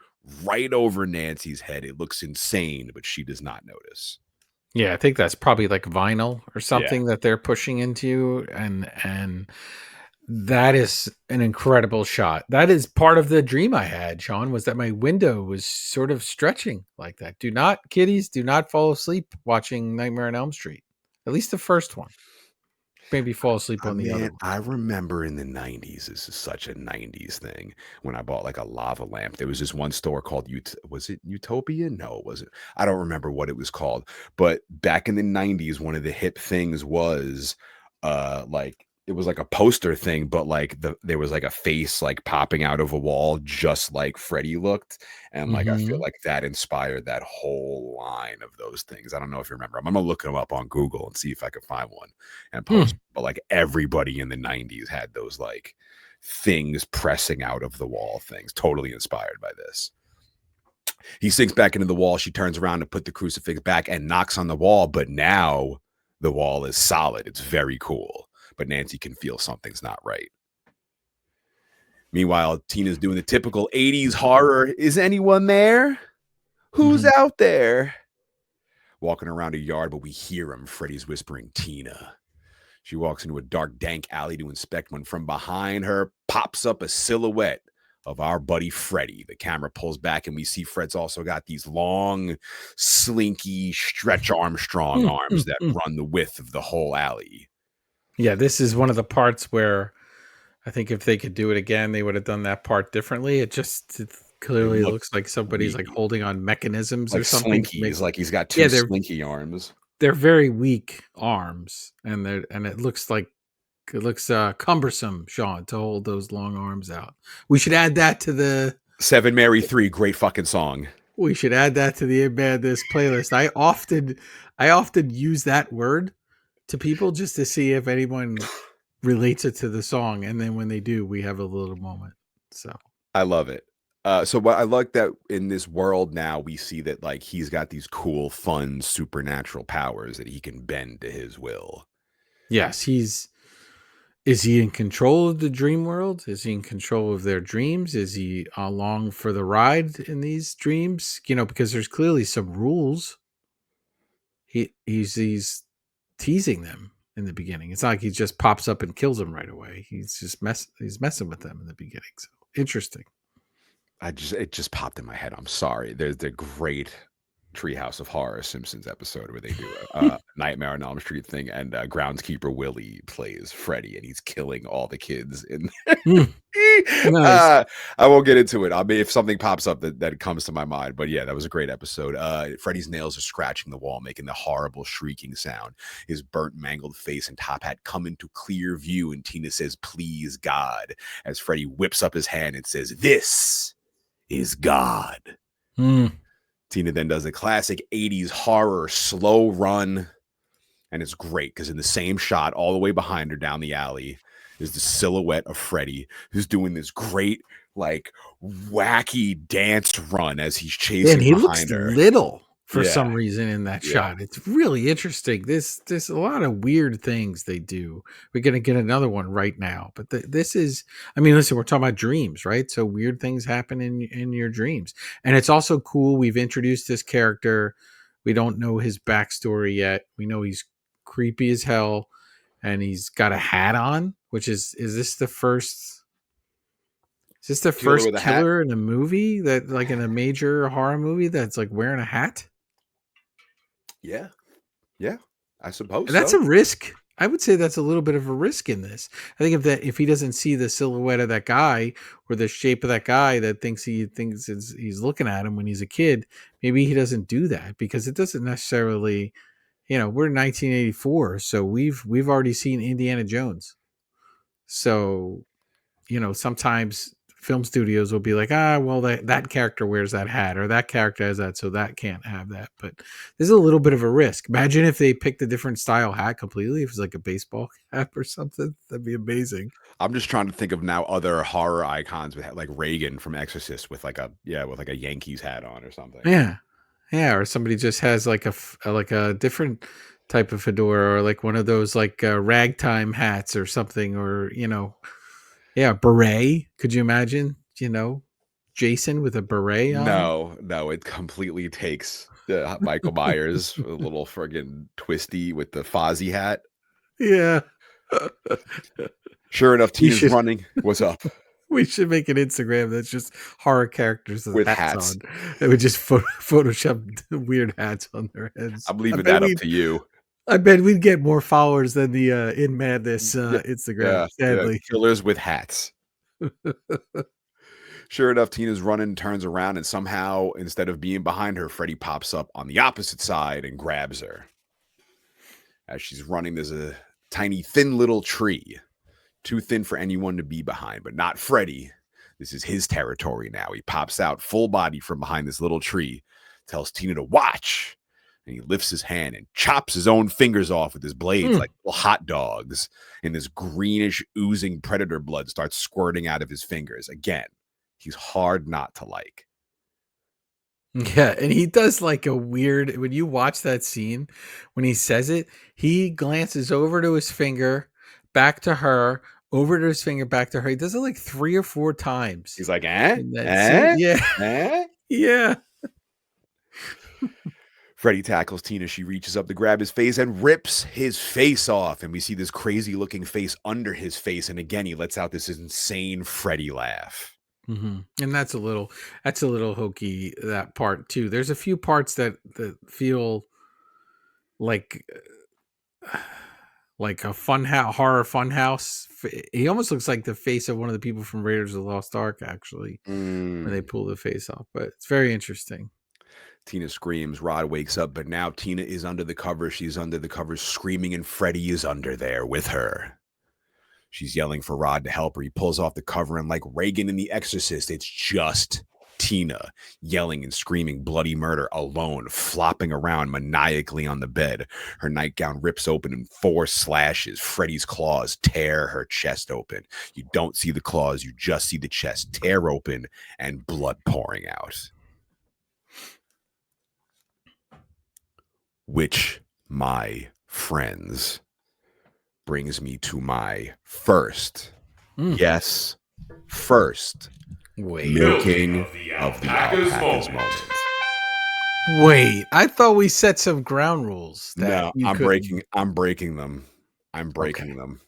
Right over Nancy's head. It looks insane, but she does not notice. Yeah, I think that's probably like vinyl or Yeah. something that they're pushing into, and that is an incredible shot. That is part of the dream I had, Sean, was that my window was sort of stretching like that. Kiddies, do not fall asleep watching Nightmare on Elm Street. At least the first one. Maybe fall asleep on the other Man, one. I remember in the 90s, this is such a 90s thing, when I bought like a lava lamp. There was this one store called was it Utopia? No, it wasn't. I don't remember what it was called. But back in the 90s, one of the hip things was like it was like a poster thing, but like there was like a face like popping out of a wall just like Freddy looked. And like I feel Mhm. like that inspired that whole line of those things. I don't know if you remember. I'm gonna look them up on Google and see if I can find one and post. Hmm. But like everybody in the 90s had those like things pressing out of the wall things, totally inspired by this. He sinks back into the wall. She turns around to put the crucifix back and knocks on the wall, but now the wall is solid. It's very cool. But Nancy can feel something's not right. Meanwhile, Tina's doing the typical 80s horror. Is anyone there? Who's Mhm. out there? Walking around a yard, but we hear him. Freddy's whispering, Tina. She walks into a dark, dank alley to inspect when from behind her pops up a silhouette of our buddy Freddy. The camera pulls back and we see Fred's also got these long, slinky, Stretch Armstrong Mm, arms mm, that mm. run the width of the whole alley. Yeah, this is one of the parts where I think if they could do it again, they would have done that part differently. It It clearly looks looks like somebody's like sweet. holding on mechanisms or Like something to make. slinkies, like he's got two Yeah, slinky arms. they're very weak arms, and it looks like it looks cumbersome, Sean, to hold those long arms out. We should add that to the Seven Mary 3, great fucking song. we should add that to the Embed This playlist. I often use that word to people just to see if anyone relates it to the song, and then when they do, we have a little moment. So I love it. So what I like that in this world now we see that like he's got these cool, fun, supernatural powers that he can bend to his will. yes, is he in control of the dream world? Is he in control of their dreams? Is he along for the ride in these dreams? Because there's clearly some rules. He's teasing them in the beginning. It's not like he just pops up and kills them right away. He's messing with them in the beginning. So interesting. It just popped in my head. I'm sorry. There's the great Treehouse of Horror Simpsons episode where they do a Nightmare on Elm Street thing, and groundskeeper Willie plays Freddy, and he's killing all the kids in. Mm, nice. I won't get into it. I mean, if something pops up that comes to my mind, but yeah, that was a great episode. Freddy's nails are scratching the wall, making the horrible shrieking sound. His burnt, mangled face and top hat come into clear view, and Tina says, "Please, God," as Freddy whips up his hand and says, "This is God." Mm. Tina then does a classic 80s horror slow run. And it's great because in the same shot, all the way behind her down the alley, is the silhouette of Freddy, who's doing this great, like, wacky dance run as he's chasing And he looks behind her. little for Yeah. some reason in that shot. It's really interesting. There's a lot of weird things they do. We're gonna get another one right now, but this is. I mean, listen, we're talking about dreams, right? So weird things happen in your dreams, and it's also cool. We've introduced this character. We don't know his backstory yet. We know he's creepy as hell, and he's got a hat on. Which is this the first? Is this the Killer first with a hat? killer in a movie that, like, in a major horror movie, that's like wearing a hat? Yeah. Yeah. I suppose And that's so. a risk. I would say that's a little bit of a risk in this. I think if he doesn't see the silhouette of that guy or the shape of that guy that thinks he's looking at him when he's a kid, maybe he doesn't do that because it doesn't necessarily, we're in 1984, so we've already seen Indiana Jones. So sometimes film studios will be like, well, that character wears that hat or that character has that, so that can't have that. But there's a little bit of a risk. Imagine if they picked a different style hat completely, if it's like a baseball cap or something. That'd be amazing. I'm just trying to think of now other horror icons with like Reagan from Exorcist with like a Yankees hat on or something. Yeah. Or somebody just has like a different type of fedora or like one of those like ragtime hats or something, or beret. Could you imagine, Jason with a beret on? No, it completely takes the Michael Myers, a little friggin' twisty with the Fozzie hat. Yeah. Sure enough, We Tina's should running. What's up? we should make an Instagram that's just horror characters with hats hats. on. They would just Photoshop weird hats on their heads. I'm leaving that up to you. I bet we'd get more followers than the In Madness Instagram. Sadly, killers with hats. Sure enough, Tina's running, turns around, and somehow, instead of being behind her, Freddy pops up on the opposite side and grabs her. As she's running, there's a tiny, thin little tree. Too thin for anyone to be behind, but not Freddy. This is his territory now. He pops out full body from behind this little tree, tells Tina to watch, and he lifts his hand and chops his own fingers off with his blades like little hot dogs, and this greenish, oozing predator blood starts squirting out of his fingers. Again, he's hard not to like. Yeah, and he does like a weird, when you watch that scene, when he says it, he glances over to his finger, back to her, over to his finger, back to her. He does it like 3 or 4 times. He's like, in that scene. Yeah. Yeah. Freddy tackles Tina. She reaches up to grab his face and rips his face off. And we see this crazy looking face under his face. And again, he lets out this insane Freddy laugh. Mm-hmm. And that's a little hokey, that part too. There's a few parts that feel like a horror fun house. He almost looks like the face of one of the people from Raiders of the Lost Ark, actually, when they pull the face off. But it's very interesting. Tina screams. Rod wakes up, but now Tina is under the cover. She's under the covers screaming, and Freddy is under there with her. She's yelling for Rod to help her. He pulls off the cover, and like Reagan in The Exorcist, it's just Tina yelling and screaming bloody murder alone, flopping around maniacally on the bed. Her nightgown rips open in 4 slashes. Freddy's claws tear her chest open. You don't see the claws, you just see the chest tear open and blood pouring out. Which, my friends, brings me to my first, yes, first milking of the alpacas moment. Wait, I thought we set some ground rules. No, I'm breaking them. I'm breaking them.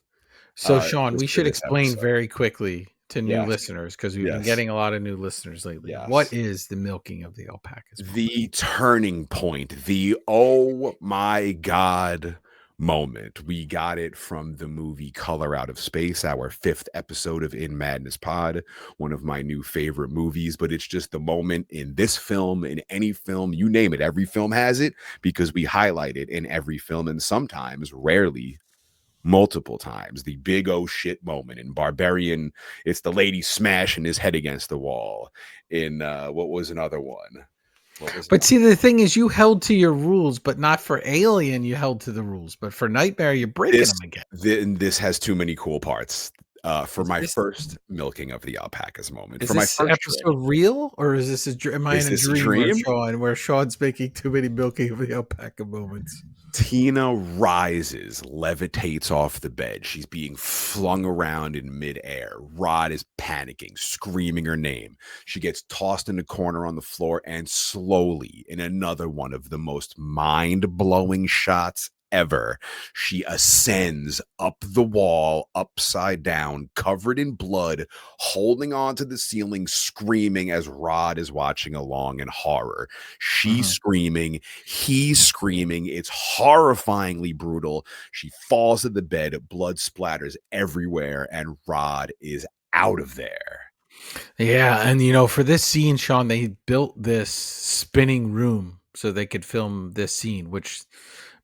So, Shawn, we should explain very quickly to new listeners, because we've been getting a lot of new listeners lately. Yes. What is the milking of the alpacas? The turning point, the oh my God moment. We got it from the movie Color Out of Space, our 5th episode of In Madness Pod, one of my new favorite movies, but it's just the moment in this film, in any film, you name it, every film has it, because we highlight it in every film, and sometimes, rarely, multiple times. The big oh shit moment in Barbarian, it's the lady smashing his head against the wall. In what was another one? What was But see, the thing is, you held to your rules, but not for Alien. You held to the rules, but for Nightmare, you're breaking them again. This has too many cool parts. For Is my this first milking of the alpacas moment, is for my this first episode dream. real, or is this am I Is in a this a dream dream? where Sean's making too many milking of the alpaca moments? Tina rises, levitates off the bed. She's being flung around in midair. Rod is panicking, screaming her name. She gets tossed in the corner on the floor, and slowly, in another one of the most mind-blowing shots ever, she ascends up the wall, upside down, covered in blood, holding on to the ceiling, screaming as Rod is watching along in horror. She's screaming, he's screaming. It's horrifyingly brutal. She falls to the bed, blood splatters everywhere, and Rod is out of there. Yeah, and for this scene, Sean, they built this spinning room so they could film this scene, which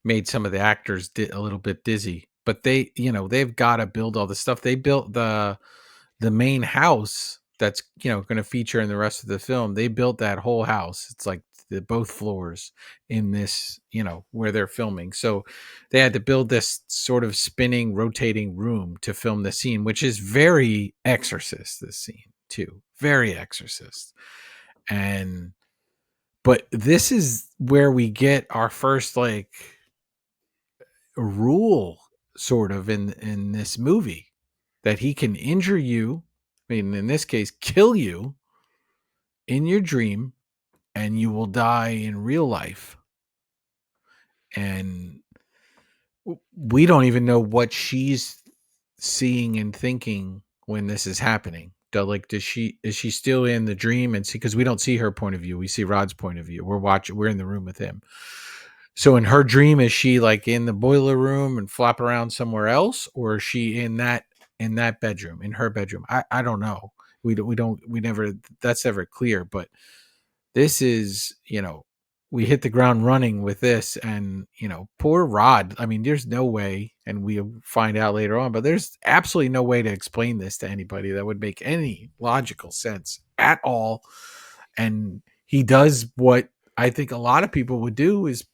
made some of the actors a little bit dizzy. But they've got to build all the stuff. They built the main house that's going to feature in the rest of the film. They built that whole house. It's like both floors in this, where they're filming. So they had to build this sort of spinning, rotating room to film the scene, which is very Exorcist. This scene too, very Exorcist. But this is where we get our first rule, sort of, in this movie, that he can injure you. I mean, in this case, kill you in your dream, and you will die in real life. And we don't even know what she's seeing and thinking when this is happening. Is she still in the dream? And see, because we don't see her point of view, we see Rod's point of view. We're in the room with him. So in her dream, is she like in the boiler room and flop around somewhere else, or is she in that bedroom, in her bedroom? I don't know. We never, that's never clear. But this is, we hit the ground running with this, and poor Rod. I mean, there's no way, and we'll find out later on, but there's absolutely no way to explain this to anybody that would make any logical sense at all. And he does what I think a lot of people would do, is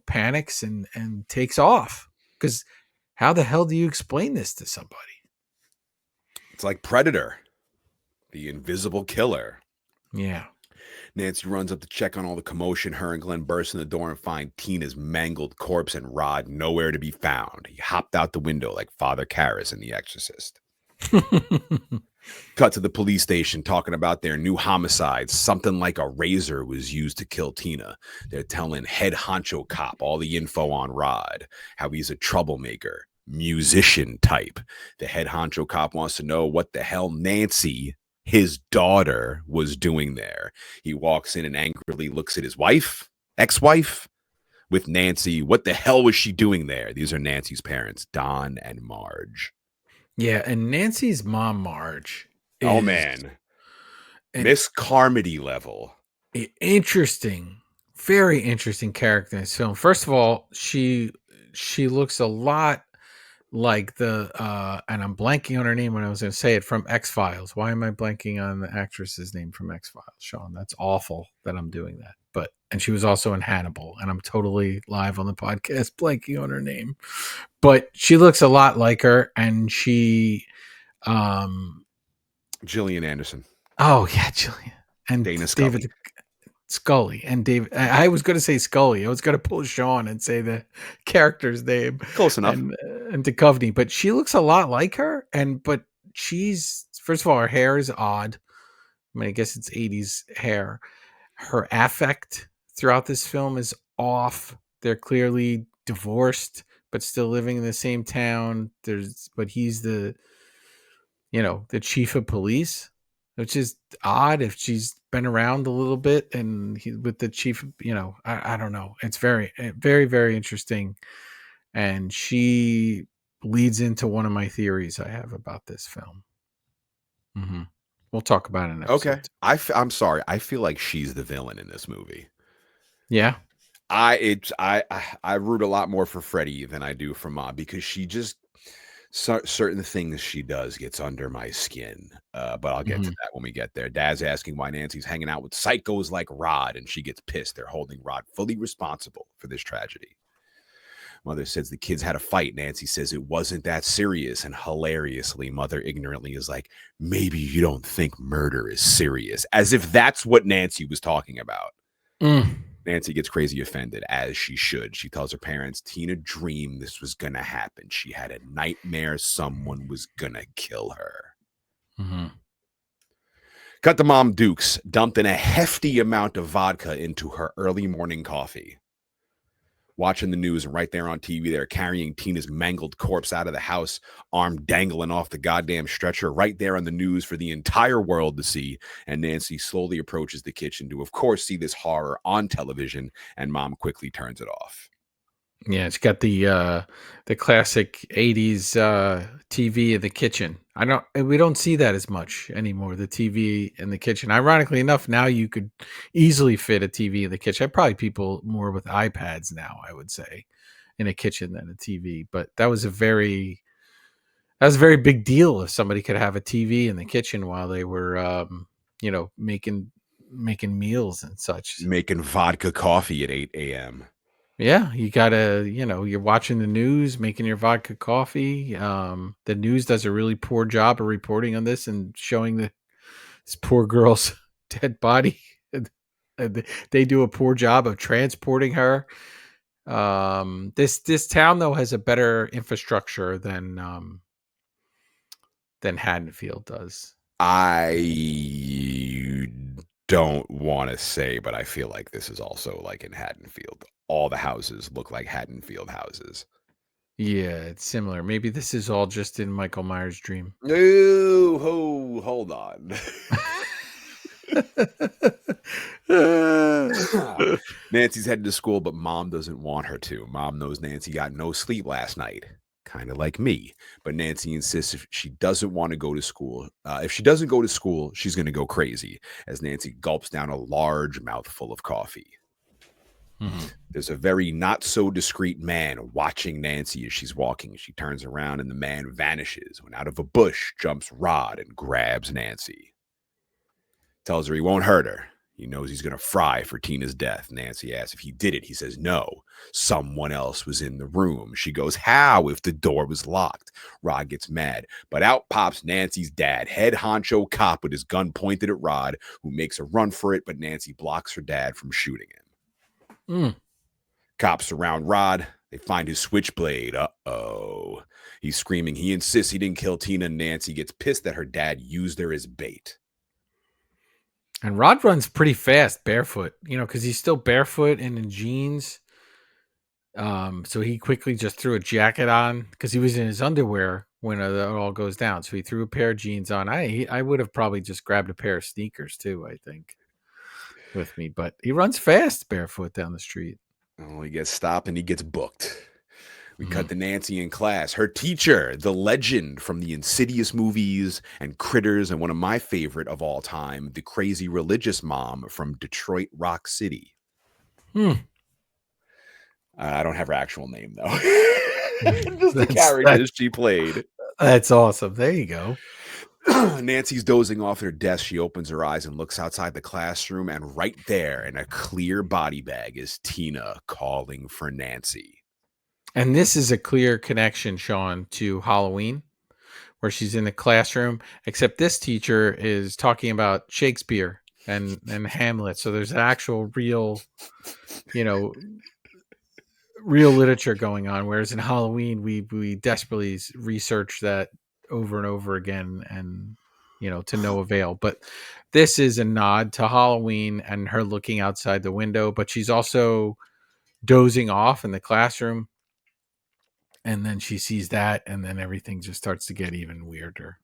panics and takes off, because how the hell do you explain this to somebody? It's like Predator, the invisible killer. Yeah. Nancy runs up to check on all the commotion. Her and Glenn burst in the door and find Tina's mangled corpse and Rod nowhere to be found. He hopped out the window like Father Karras in The Exorcist. Cut to the police station talking about their new homicide. Something like a razor was used to kill Tina. They're telling head honcho cop all the info on Rod, how he's a troublemaker, musician type. The head honcho cop wants to know what the hell Nancy, his daughter, was doing there. He walks in and angrily looks at his wife, ex-wife, with Nancy. What the hell was she doing there? These are Nancy's parents, Don and Marge. Yeah, and Nancy's mom, Marge, is, oh man, Miss Carmody level. Interesting, very interesting character in this film. First of all, she looks a lot like the and I'm blanking on her name when I was going to say it, from X-Files. Why am I blanking on the actress's name from X-Files, Sean? That's awful that I'm doing that. And she was also in Hannibal, and I'm totally live on the podcast blanking on her name. But she looks a lot like her, and she Gillian Anderson. Oh yeah, Gillian. And Dana Scully. David Scully. And David, I was going to say Scully. I was going to pull Shawn and say the character's name. Close enough. And Duchovny, but she looks a lot like her. But she's, first of all, her hair is odd. I mean, I guess it's 80s hair. Her affect throughout this film is off. They're clearly divorced, but still living in the same town. But he's the chief of police, which is odd if she's been around a little bit, and with the chief, I don't know. It's very, very, very interesting. And she leads into one of my theories I have about this film. Mm-hmm. We'll talk about it in episode. Okay. I'm sorry. I feel like she's the villain in this movie. Yeah. I root a lot more for Freddie than I do for Ma, because she just, certain things she does gets under my skin, but I'll get to that when we get there. Dad's asking why Nancy's hanging out with psychos like Rod, and she gets pissed. They're holding Rod fully responsible for this tragedy. Mother says the kids had a fight. Nancy says it wasn't that serious, and hilariously, Mother ignorantly is like, maybe you don't think murder is serious, as if that's what Nancy was talking about. Nancy gets crazy offended, as she should. She tells her parents Tina dreamed this was going to happen. She had a nightmare someone was going to kill her. Cut to Mom Dukes, dumped in a hefty amount of vodka into her early morning coffee. Watching the news, and right there on TV, they're carrying Tina's mangled corpse out of the house, arm dangling off the goddamn stretcher, right there on the news for the entire world to see. And Nancy slowly approaches the kitchen to, of course, see this horror on television, and Mom quickly turns it off. Yeah, it's got the classic 80s TV in the kitchen. We don't see that as much anymore, the TV in the kitchen. Ironically enough, now you could easily fit a TV in the kitchen. Probably people more with iPads now, I would say, in a kitchen than a TV. But that was a very big deal if somebody could have a TV in the kitchen while they were making meals and such. Making vodka coffee at 8 a.m. Yeah, you gotta, you're watching the news, making your vodka coffee. The news does a really poor job of reporting on this and showing this poor girl's dead body. And they do a poor job of transporting her. This town though has a better infrastructure than Haddonfield does. I don't want to say, but I feel like this is also like in Haddonfield. All the houses look like Haddonfield houses. Yeah, it's similar. Maybe this is all just in Michael Myers' dream. No, hold on. Nancy's headed to school, but Mom doesn't want her to. Mom knows Nancy got no sleep last night, kind of like me. But Nancy insists if she doesn't want to go to school, if she doesn't go to school, she's going to go crazy, as Nancy gulps down a large mouthful of coffee. There's a very not so discreet man watching Nancy as she's walking. She turns around and the man vanishes when out of a bush jumps Rod and grabs Nancy. Tells her he won't hurt her. He knows he's going to fry for Tina's death. Nancy asks if he did it. He says no. Someone else was in the room. She goes, how if the door was locked? Rod gets mad, but out pops Nancy's dad, head honcho cop with his gun pointed at Rod, who makes a run for it, but Nancy blocks her dad from shooting him. Cops surround Rod. They find his switchblade. Uh-oh. He's screaming. He insists he didn't kill Tina. Nancy gets pissed that her dad used her as bait. And Rod runs pretty fast barefoot, because he's still barefoot and in jeans. So he quickly just threw a jacket on because he was in his underwear when it all goes down. So he threw a pair of jeans on. I would have probably just grabbed a pair of sneakers too, I think, with me. But he runs fast barefoot down the street. Oh, he gets stopped and he gets booked. We cut to Nancy in class. Her teacher, the legend from the Insidious movies and Critters, and one of my favorite of all time, the crazy religious mom from Detroit Rock City. I don't have her actual name, though. Just the characters she played. That's awesome. There you go. Nancy's dozing off her desk. She opens her eyes and looks outside the classroom, and right there in a clear body bag is Tina calling for Nancy. And this is a clear connection, Shawn, to Halloween, where she's in the classroom, except this teacher is talking about Shakespeare and Hamlet. So there's actual real literature going on. Whereas in Halloween, we desperately research that over and over again and, to no avail. But this is a nod to Halloween and her looking outside the window, but she's also dozing off in the classroom. And then she sees that, and then everything just starts to get even weirder.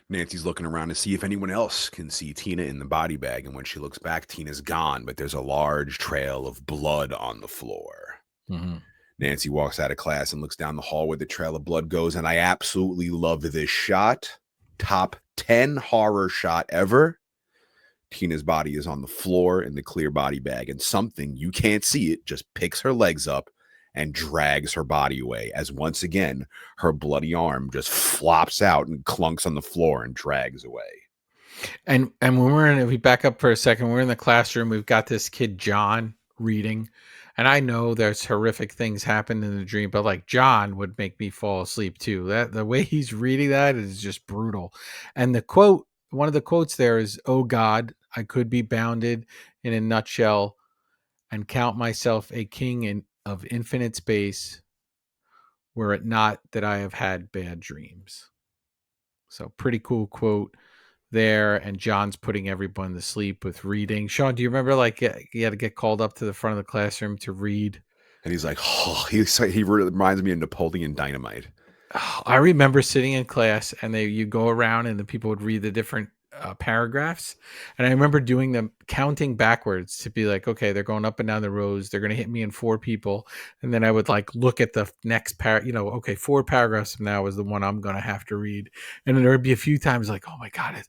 Nancy's looking around to see if anyone else can see Tina in the body bag. And when she looks back, Tina's gone, but there's a large trail of blood on the floor. Nancy walks out of class and looks down the hall where the trail of blood goes. And I absolutely love this shot. Top 10 horror shot ever. Tina's body is on the floor in the clear body bag, and something, you can't see it, just picks her legs up and drags her body away as once again her bloody arm just flops out and clunks on the floor and drags away. And when if we back up for a second, we're in the classroom. We've got this kid John reading, and I know there's horrific things happen in the dream, but like John would make me fall asleep too. That the way he's reading that is just brutal. And the quote, one of the quotes there is, "Oh God, I could be bounded in a nutshell, and count myself a king of infinite space, were it not that I have had bad dreams." So pretty cool quote there, and John's putting everyone to sleep with reading. Shawn, do you remember like you had to get called up to the front of the classroom to read? And he's like, oh, he really reminds me of Napoleon Dynamite. Oh, I remember sitting in class and you go around and the people would read the different paragraphs. And I remember doing them, counting backwards to be like, okay, they're going up and down the rows. They're going to hit me in 4 people. And then I would like look at the next okay, 4 paragraphs from now is the one I'm going to have to read. And then there would be a few times like, oh my God,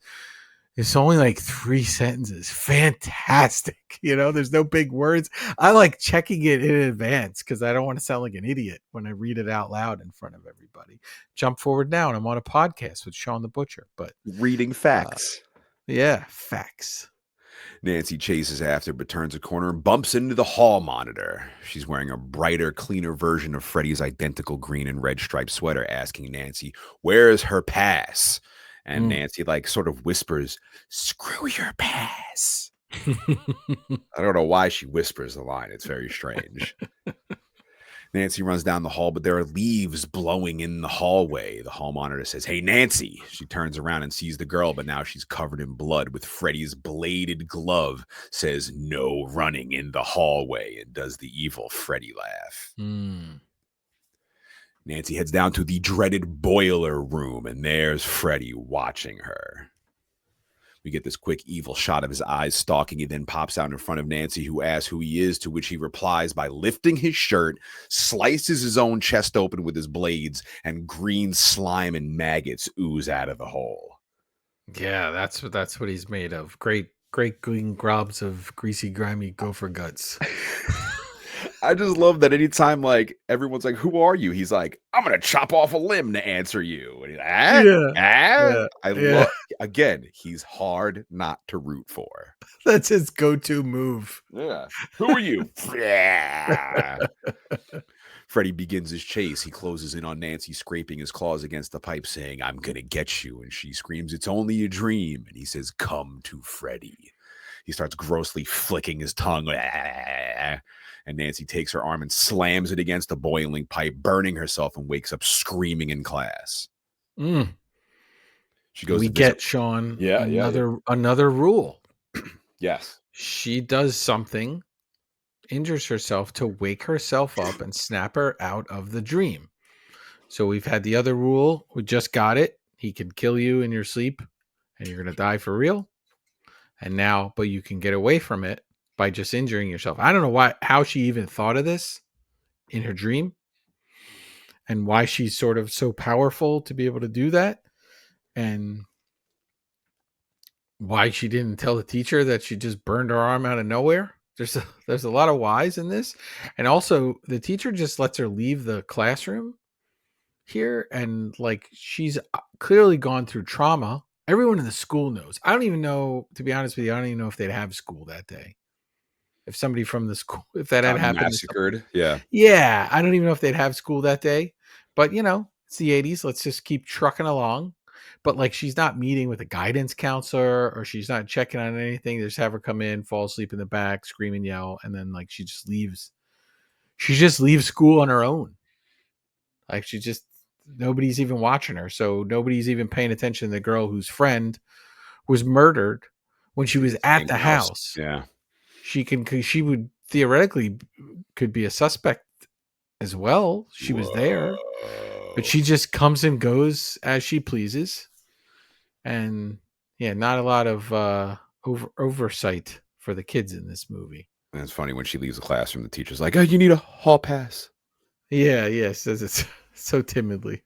it's only like 3 sentences. Fantastic. There's no big words. I like checking it in advance because I don't want to sound like an idiot when I read it out loud in front of everybody. Jump forward now, and I'm on a podcast with Shawn the Butcher. But reading facts. Yeah, facts. Nancy chases after, but turns a corner and bumps into the hall monitor. She's wearing a brighter, cleaner version of Freddy's identical green and red striped sweater, asking Nancy, where's her pass? And Nancy sort of whispers, screw your pass. I don't know why she whispers the line. It's very strange. Nancy runs down the hall, but there are leaves blowing in the hallway. The hall monitor says, hey, Nancy. She turns around and sees the girl, but now she's covered in blood with Freddy's bladed glove. Says, no running in the hallway, and does the evil Freddy laugh. Nancy heads down to the dreaded boiler room, and there's Freddy watching her. We get this quick evil shot of his eyes stalking. He then pops out in front of Nancy, who asks who he is, to which he replies by lifting his shirt, slices his own chest open with his blades, and green slime and maggots ooze out of the hole. Yeah, that's what he's made of. Great green globs of greasy, grimy gopher guts. I just love that anytime everyone's like, who are you? He's like, I'm going to chop off a limb to answer you. And he's love, again, he's hard not to root for. That's his go-to move. Yeah. Who are you? Freddy begins his chase. He closes in on Nancy, scraping his claws against the pipe, saying, I'm going to get you. And she screams, it's only a dream. And he says, come to Freddy. He starts grossly flicking his tongue. And Nancy takes her arm and slams it against the boiling pipe, burning herself, and wakes up screaming in class. She goes. We get Shawn. Another rule. Yes. She does something, injures herself to wake herself up and snap her out of the dream. So we've had the other rule. We just got it. He can kill you in your sleep, and you're gonna die for real. And now, but you can get away from it by just injuring yourself. I don't know how she even thought of this in her dream and why she's sort of so powerful to be able to do that, and why she didn't tell the teacher that she just burned her arm out of nowhere. There's a lot of whys in this. And also the teacher just lets her leave the classroom here, and she's clearly gone through trauma. Everyone in the school knows. I don't even know, to be honest with you, I don't even know if they'd have school that day. If somebody from the school, if that had happened. Massacred. Yeah. Yeah. I don't even know if they'd have school that day. But, it's the 80s. Let's just keep trucking along. But, she's not meeting with a guidance counselor, or she's not checking on anything. They just have her come in, fall asleep in the back, scream and yell. And then, she just leaves. She just leaves school on her own. Nobody's even watching her. So nobody's even paying attention to the girl whose friend was murdered when she was at the house. Yeah. She would theoretically could be a suspect as well. She was there, but she just comes and goes as she pleases. And not a lot of oversight for the kids in this movie. And it's funny when she leaves the classroom, the teacher's like, oh, you need a hall pass. Yeah. Says it's So timidly.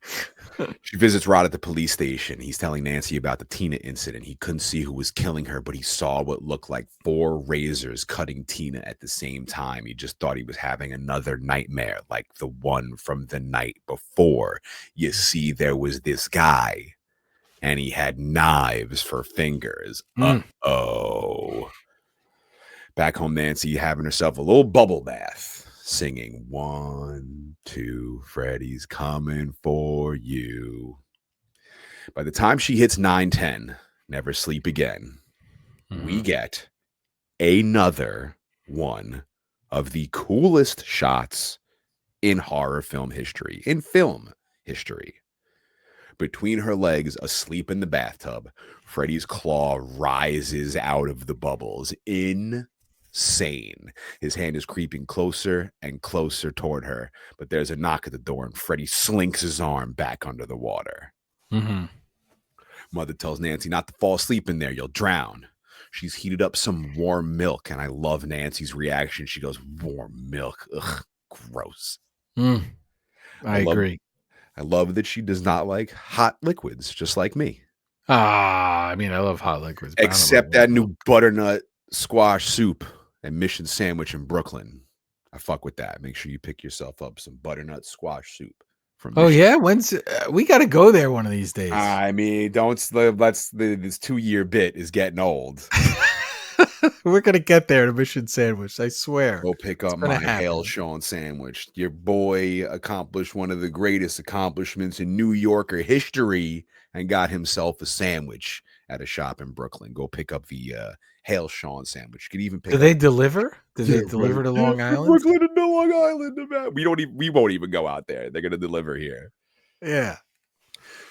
She visits Rod at the police station. He's telling Nancy about the Tina incident. He couldn't see who was killing her, but he saw what looked like 4 razors cutting Tina at the same time. He just thought he was having another nightmare like the one from the night before. You see, there was this guy, and he had knives for fingers. Uh-oh. Back home, Nancy having herself a little bubble bath, singing 1, 2, Freddy's coming for you. By the time she hits 9, 10, never sleep again, we get another one of the coolest shots in horror film history, Between her legs, asleep in the bathtub, Freddy's claw rises out of the bubbles. Insane. His hand is creeping closer and closer toward her, but there's a knock at the door, and Freddy slinks his arm back under the water. Mother tells Nancy not to fall asleep in there. You'll drown. She's heated up some warm milk, and I love Nancy's reaction. She goes, warm milk. Ugh, gross. I agree. I love that she does not like hot liquids, just like me. I mean, I love hot liquids. Except that new butternut squash soup and Mission Sandwich in Brooklyn. I fuck with that. Make sure you pick yourself up some butternut squash soup. Oh yeah, when's we got to go there one of these days? I mean, this 2-year bit is getting old. We're gonna get there to Mission Sandwich. I swear. Go pick up my Hail Shawn sandwich. Your boy accomplished one of the greatest accomplishments in New Yorker history and got himself a sandwich at a shop in Brooklyn. Go pick up the Hail Shawn sandwich. You could even pick. Do they deliver? Do they deliver to Long Island? Brooklyn and to Long Island. We won't even go out there. They're gonna deliver here. Yeah.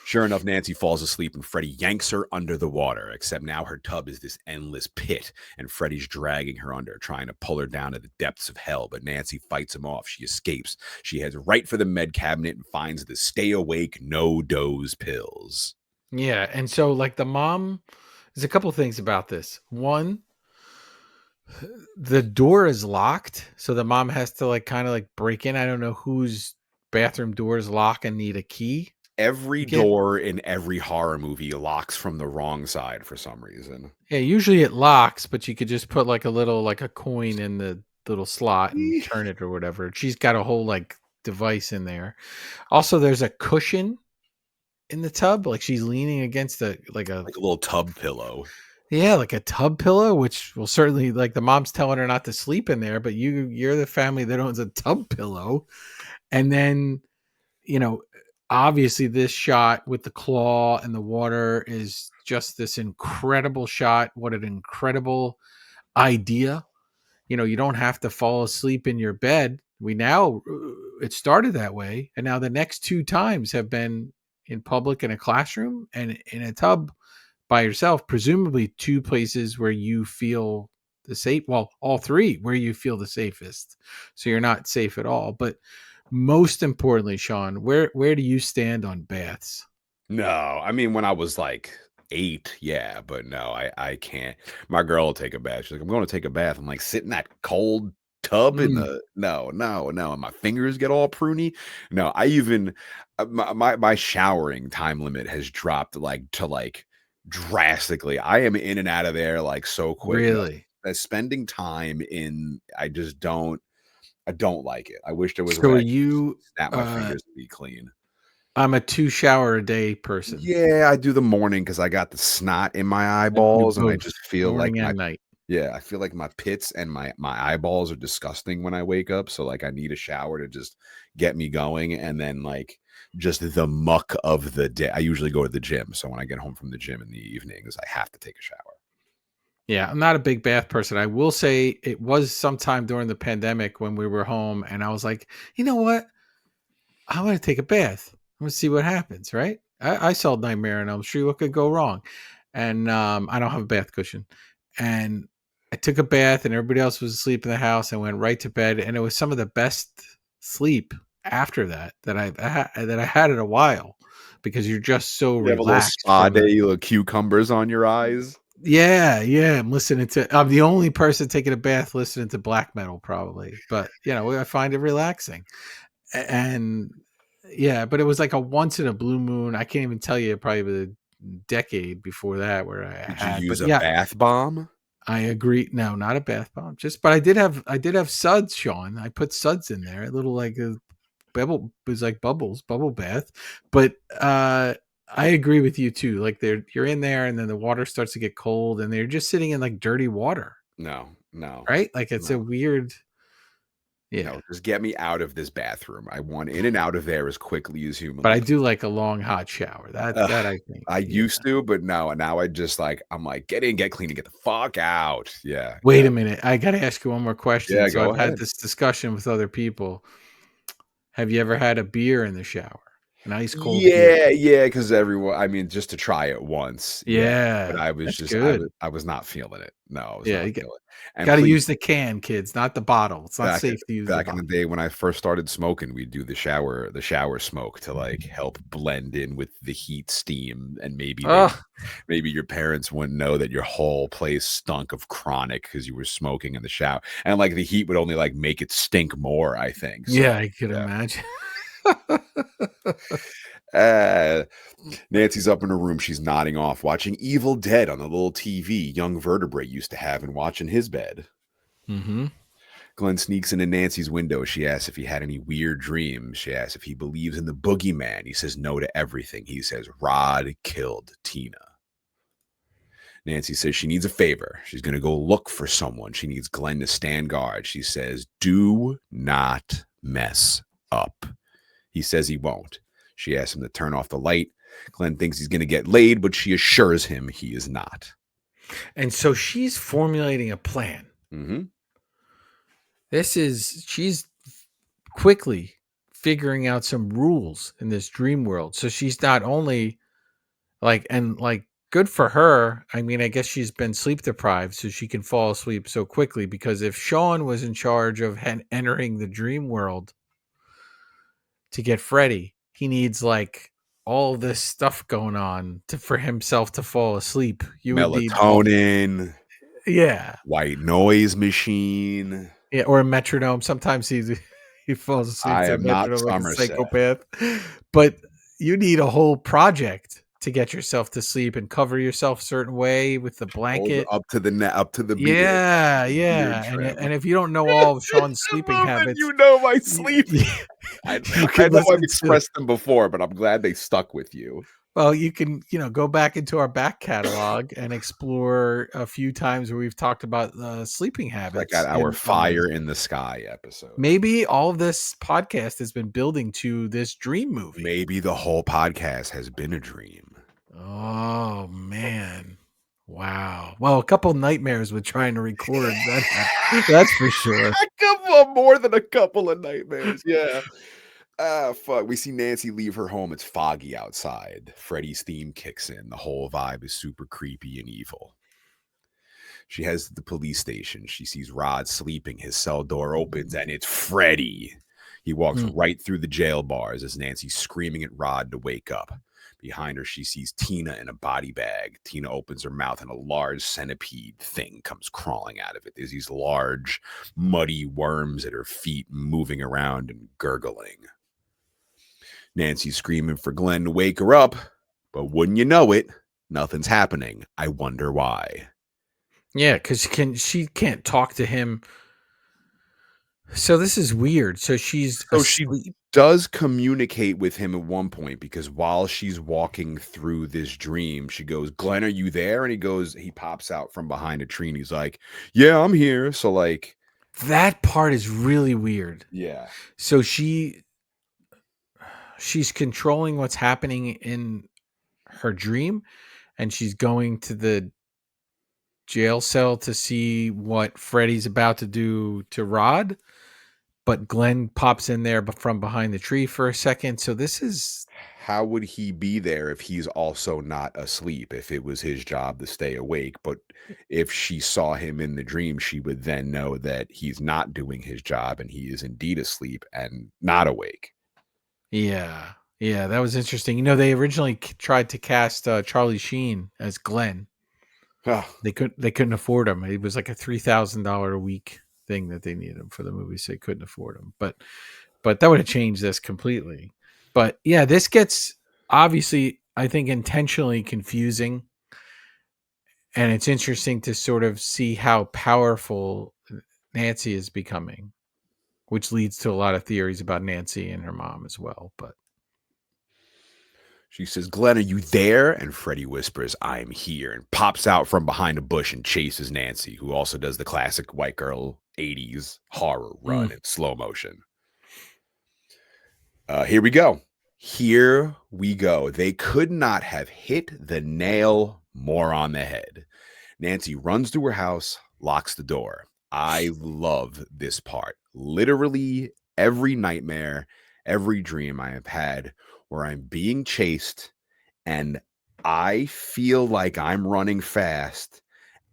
Sure enough, Nancy falls asleep and Freddy yanks her under the water, except now her tub is this endless pit, and Freddy's dragging her under, trying to pull her down to the depths of hell, but Nancy fights him off. She escapes. She heads right for the med cabinet and finds the stay awake, no dose pills. Yeah, and so like the mom, there's a couple things about this. One, the door is locked, so the mom has to like kind of like break in. I don't know whose bathroom doors lock and need a key. Every door in every horror movie locks from the wrong side for some reason. Yeah, usually it locks, but you could just put like a little like a coin in the little slot and turn it or whatever. She's got a whole like device in there. Also, there's a cushion in the tub, like she's leaning against a little tub pillow. Yeah, like a tub pillow, which will certainly like the mom's telling her not to sleep in there, but you're the family that owns a tub pillow. And then, obviously this shot with the claw and the water is just this incredible shot. What an incredible idea. You don't have to fall asleep in your bed. It started that way. And now the next 2 times have been in public in a classroom and in a tub by yourself, presumably 2 places where you feel the safe. Well, all 3 where you feel the safest. So you're not safe at all. But most importantly, Shawn, where do you stand on baths? No, I mean, when I was like 8, yeah, but no, I can't. My girl will take a bath. She's like, I'm going to take a bath. I'm like, sit in that cold tub in the no, and my fingers get all pruny. No, I even my showering time limit has dropped drastically. I am in and out of there like so quick. Really? Spending time in, I don't like it. I wish there was a way you snap my fingers to be clean. I'm a 2 shower a day person. Yeah, I do the morning because I got the snot in my eyeballs, and I just feel morning and night. Yeah, I feel like my pits and my eyeballs are disgusting when I wake up. So like I need a shower to just get me going, and then like just the muck of the day. I usually go to the gym, so when I get home from the gym in the evenings, I have to take a shower. Yeah, I'm not a big bath person. I will say it was sometime during the pandemic when we were home, and I was like, you know what? I want to take a bath. I want to see what happens, right? I saw Nightmare on Elm Street. What could go wrong? And I don't have a bath cushion. And I took a bath, and everybody else was asleep in the house. I went right to bed, and it was some of the best sleep after that I had in a while, because you're just so relaxed. Have a little spa day, little cucumbers on your eyes. Yeah. I'm I'm the only person taking a bath listening to black metal, probably, but I find it relaxing. And Yeah, but it was like a once in a blue moon. I can't even tell you probably the decade before that where I Did you had. use But a yeah, bath bomb? I agree. No, not a bath bomb. But I did have suds, Sean. I put suds in there, a little like a bubble. It was like bubble bath. But I agree with you too. Like you're in there, and then the water starts to get cold, and they're just sitting in like dirty water, No, no, right? Like it's a no. weird. No, Yeah, just get me out of this bathroom. I want in and out of there as quickly as but humanly I do possible. like a long hot shower. That I think. I Yeah. used to, but no, now I just like I'm like, get in, get clean, and get the fuck out. Yeah, Wait yeah, a minute. I got to ask you one more question. yeah. So Go I've had ahead. this discussion with other people. Have you ever had a beer in the shower? An ice cold beer? Yeah, yeah, because everyone. I mean, just to try it once, yeah. But Yeah, I was that's just, good. I was not feeling it. No, I was Yeah, not you feeling it. And got to please, use the can, kids, not the bottle. It's not safe to use the back in the bottle. day when I first started smoking, we'd do the shower smoke to like help blend in with the heat, steam, and Oh, maybe your parents wouldn't know that your whole place stunk of chronic because you were smoking in the shower, and like the heat would only like make it stink more. I think so. yeah, I could imagine. Yeah. Nancy's up in her room. She's nodding off, watching Evil Dead on the little TV young vertebrate used to have and watching his bed. Hmm. Glenn sneaks into Nancy's window. She asks if he had any weird dreams. She asks if he believes in the boogeyman. He says no to everything. He says Rod killed Tina. Nancy says she needs a favor. She's going to go look for someone. She needs Glenn to stand guard. She says, do not mess up. He says he won't. She asks him to turn off the light. Glenn thinks he's going to get laid, but she assures him he is not. And so she's formulating a plan. Mm-hmm. She's quickly figuring out some rules in this dream world. So she's not only like good for her. I mean, I guess she's been sleep deprived, so she can fall asleep so quickly. Because if Shawn was in charge of entering the dream world to get Freddy, he needs like all this stuff going on for himself to fall asleep. You would need all, Melatonin, yeah, white noise machine. yeah, or a metronome. Sometimes he falls asleep I to a am not metronome like a Somerset. psychopath. But you need a whole project to get yourself to sleep and cover yourself a certain way with the Hold blanket. up to the up to the beard. Yeah, Beard yeah, trim. and if you don't know all of Shawn's I sleeping love that habits, you know my you, sleep. you, I, you I can know I've listen to. expressed them before, but I'm glad they stuck with you. Well, you can go back into our back catalog and explore a few times where we've talked about sleeping Check out habits our in Fire in the Sky episode. maybe all of this podcast has been building to this dream movie. Maybe the whole podcast has been a dream. Oh man. Wow. Well, a couple nightmares with trying to record that. That's for sure. A couple more than a couple of nightmares. Yeah. Ah, fuck. We see Nancy leave her home. It's foggy outside. Freddy's theme kicks in. The whole vibe is super creepy and evil. She heads to the police station. She sees Rod sleeping. His cell door opens and it's Freddy. He walks Hmm. right through the jail bars as Nancy's screaming at Rod to wake up. Behind her, she sees Tina in a body bag. Tina opens her mouth and a large centipede thing comes crawling out of it. There's these large, muddy worms at her feet moving around and gurgling. Nancy's screaming for Glenn to wake her up, but wouldn't you know it, nothing's happening. I wonder why. Yeah, because she can't talk to him. So this is weird. So she's So she asleep. does communicate with him at one point because while she's walking through this dream, she goes, Glenn, are you there? And he pops out from behind a tree and he's like, yeah, I'm here. So like, That part is really weird. yeah. So she's controlling what's happening in her dream, and she's going to the jail cell to see what Freddy's about to do to Rod. But Glenn pops in there from behind the tree for a second. So this is How would he be there if he's also not asleep, if it was his job to stay awake? But if she saw him in the dream, she would then know that he's not doing his job and he is indeed asleep and not awake. yeah, that was interesting. They originally tried to cast Charlie Sheen as Glenn. They couldn't afford him. It was like a $3,000 a week thing that they needed him for the movie, so they couldn't afford him. But that would have changed this completely. But yeah, this gets obviously, I think, intentionally confusing. And it's interesting to sort of see how powerful Nancy is becoming, which leads to a lot of theories about Nancy and her mom as well. But She says, Glenn, are you there? And Freddy whispers, I'm here, and pops out from behind a bush and chases Nancy, who also does the classic white girl 80s horror run in slow motion. Here we go. Here we go. They could not have hit the nail more on the head. Nancy runs to her house, locks the door. I love this part. Literally every nightmare, every dream I have had where I'm being chased and I feel like I'm running fast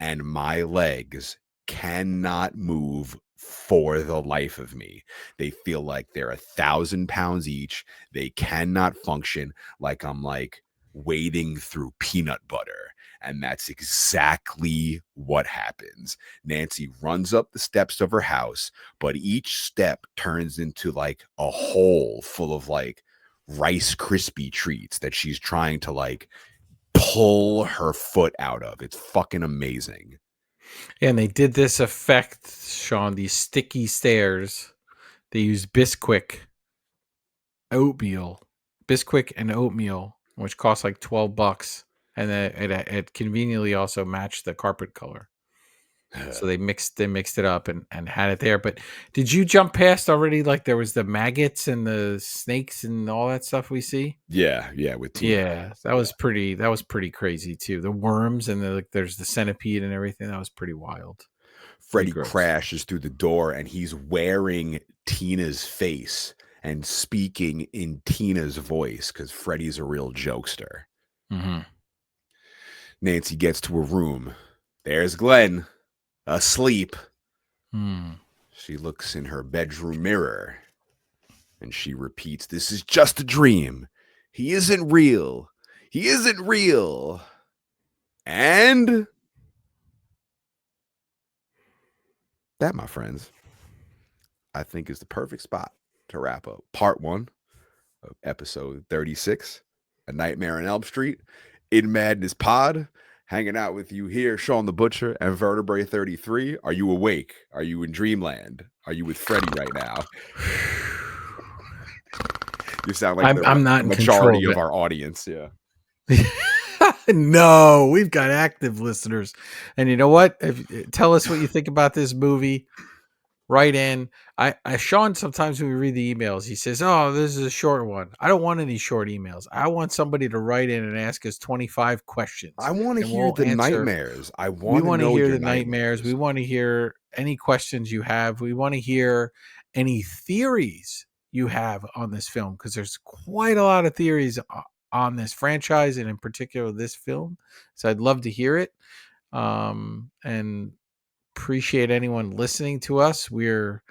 and my legs cannot move for the life of me. They feel like they're 1,000 pounds each. They cannot function, like I'm like wading through peanut butter. And that's exactly what happens. Nancy runs up the steps of her house, but each step turns into like a hole full of like Rice Krispie treats that she's trying to like pull her foot out of. It's fucking amazing. and they did this effect, Shawn, these sticky stairs. They use Bisquick and oatmeal, which costs like $12, and then it conveniently also matched the carpet color. So they mixed it up and had it there. But did you jump past already? Like there was the maggots and the snakes and all that stuff we see. Yeah, with Tina. Yeah, that was pretty crazy too. The worms and there's the centipede and everything. That was pretty wild. Freddy gross. crashes through the door and he's wearing Tina's face and speaking in Tina's voice because Freddy's a real jokester. Mm-hmm. Nancy gets to her room. There's Glenn, asleep. She looks in her bedroom mirror and she repeats, "This is just a dream. He isn't real. He isn't real." And that, my friends, I think is the perfect spot to wrap up part 1 of episode 36, A Nightmare on Elm Street, In Madness Pod. Hanging out with you here, Shawn the Butcher and Vertebrae 33. Are you awake? Are you in dreamland? Are you with Freddy right now? You sound like I'm not the in majority control of our audience. Yeah. No, we've got active listeners. And you know what? Tell us what you think about this movie. Write in. Shawn, sometimes when we read the emails, he says, "Oh, this is a short one." I don't want any short emails. I want somebody to write in and ask us 25 questions. I want to hear the nightmares. I want to know hear your the nightmares. We want to hear any questions you have. We want to hear any theories you have on this film, because there's quite a lot of theories on this franchise and in particular this film. So I'd love to hear it. And appreciate anyone listening to us. We're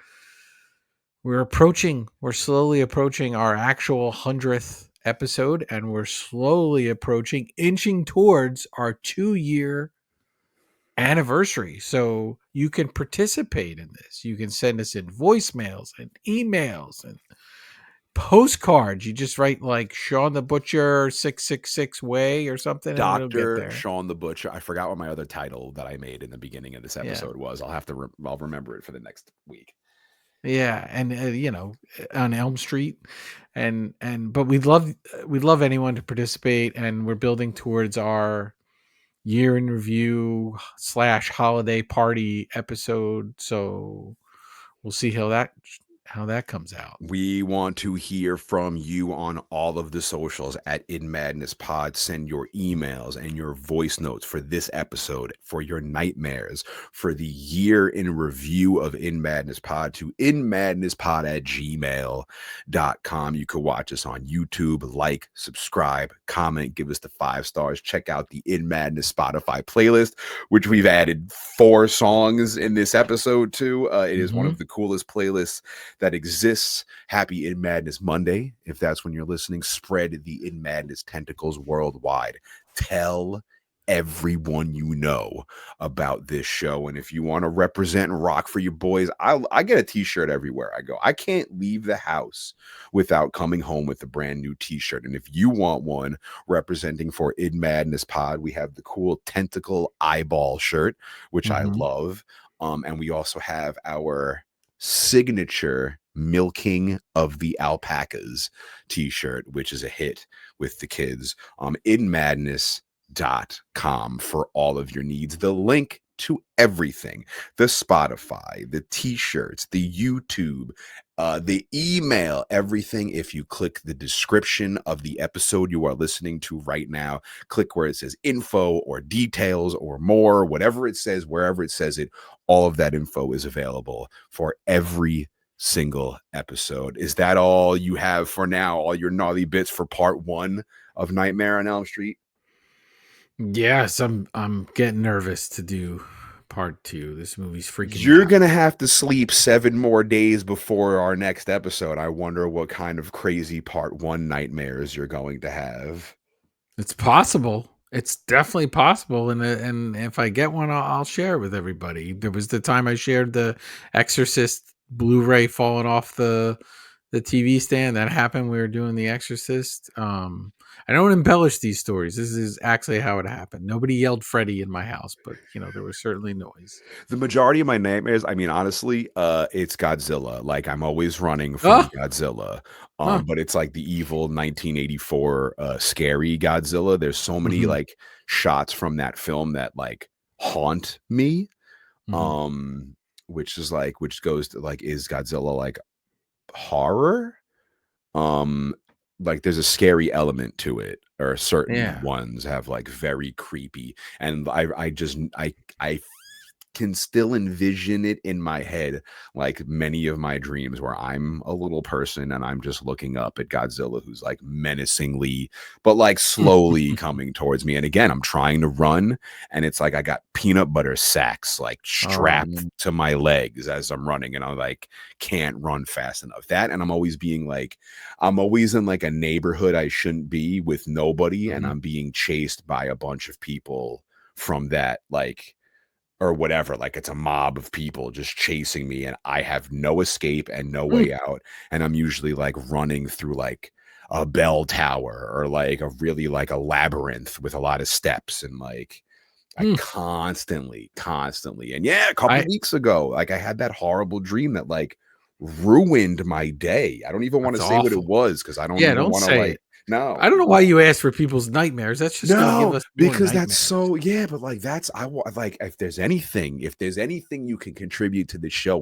slowly approaching our actual 100th episode, and we're slowly inching towards our 2-year anniversary. So you can participate in this. You can send us in voicemails and emails and postcards. You just write like Shawn the Butcher 666 way or something, and it'll get Dr. there. Shawn the Butcher. I forgot what my other title that I made in the beginning of this episode was. I'll have to I'll remember it for the next week. Yeah, and on Elm Street, but we'd love anyone to participate, and we're building towards our year in review / holiday party episode. So we'll see how that comes out. We want to hear from you on all of the socials at In Madness Pod. Send your emails and your voice notes for this episode, for your nightmares, for the year in review of In Madness Pod to inmadnesspod@gmail.com. You can watch us on YouTube, like, subscribe, comment, give us the 5 stars. Check out the In Madness Spotify playlist, which we've added 4 songs in this episode too. It is one of the coolest playlists that exists. Happy In Madness Monday. If that's when you're listening, spread the In Madness tentacles worldwide. Tell everyone you know about this show. And if you want to represent and rock for your boys, I get a t-shirt everywhere I go. I can't leave the house without coming home with a brand new t-shirt. And if you want one representing for Id Madness Pod, we have the cool tentacle eyeball shirt, which I love. And we also have our signature milking of the alpacas t-shirt, which is a hit with the kids. InMadness.com for all of your needs. The link to everything, the Spotify, the t-shirts, the YouTube, the email, everything. If you click the description of the episode you are listening to right now, click where it says info or details or more, whatever it says, wherever it says it, all of that info is available for every single episode. Is that all you have for now? All your gnarly bits for part 1 of Nightmare on Elm Street? Yes, I'm getting nervous to do part 2. This movie's freaking me You're out. gonna have to sleep 7 more days before our next episode. I wonder what kind of crazy part 1 nightmares you're going to have. It's possible. It's definitely possible, and if I get one, I'll share it with everybody. There was the time I shared the Exorcist Blu-ray falling off the TV stand. That happened. We were doing The Exorcist. I don't embellish these stories. This is actually how it happened. Nobody yelled Freddy in my house, but there was certainly noise. The majority of my nightmares, I mean, honestly, it's Godzilla. Like, I'm always running from Godzilla. But it's like the evil 1984 scary Godzilla. There's so many like shots from that film that like haunt me. Which goes to like, is Godzilla like horror? Like there's a scary element to it, or certain ones have like very creepy, and I can still envision it in my head, like many of my dreams where I'm a little person and I'm just looking up at Godzilla, who's like menacingly, but like slowly coming towards me. And again, I'm trying to run, and it's like I got peanut butter sacks like strapped to my legs as I'm running, and I like can't run fast enough. That, and I'm always in like a neighborhood I shouldn't be with nobody, and I'm being chased by a bunch of people from that, like, or whatever, like it's a mob of people just chasing me, and I have no escape and no way out. And I'm usually like running through like a bell tower, or like a really like a labyrinth with a lot of steps, and like I constantly. And a couple of weeks ago, like I had that horrible dream that like ruined my day. I don't even want to say what it was, because I don't even want to like. No, I don't know why you ask for people's nightmares. That's just gonna give us more because nightmares. that's so but like that's like if there's anything you can contribute to the show,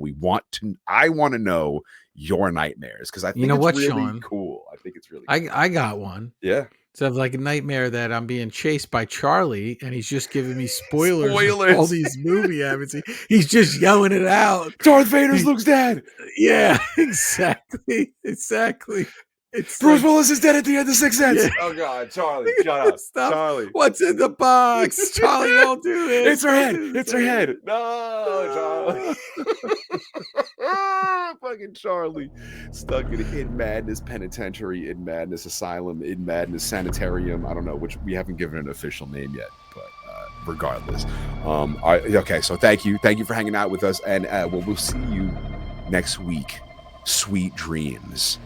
I want to know your nightmares, because I think it's really Shawn? cool. I think it's really cool. I got one. Yeah. So I have like a nightmare that I'm being chased by Charlie, and he's just giving me spoilers. Of all these movies I haven't seen. He's just yelling it out. Darth Vader's Luke's dad. Yeah, exactly. It's Bruce Willis is dead at the end of Sixth Sense. Yeah. Oh God, Charlie, shut up. Stop. Charlie. What's in the box? Charlie, don't do it. It's her head. It's her head. No, Charlie. Fucking Charlie. Stuck in Id Madness Penitentiary, Id Madness Asylum, Id Madness Sanitarium. I don't know, which we haven't given an official name yet, but regardless. Okay, so thank you for hanging out with us, and we'll see you next week. Sweet dreams.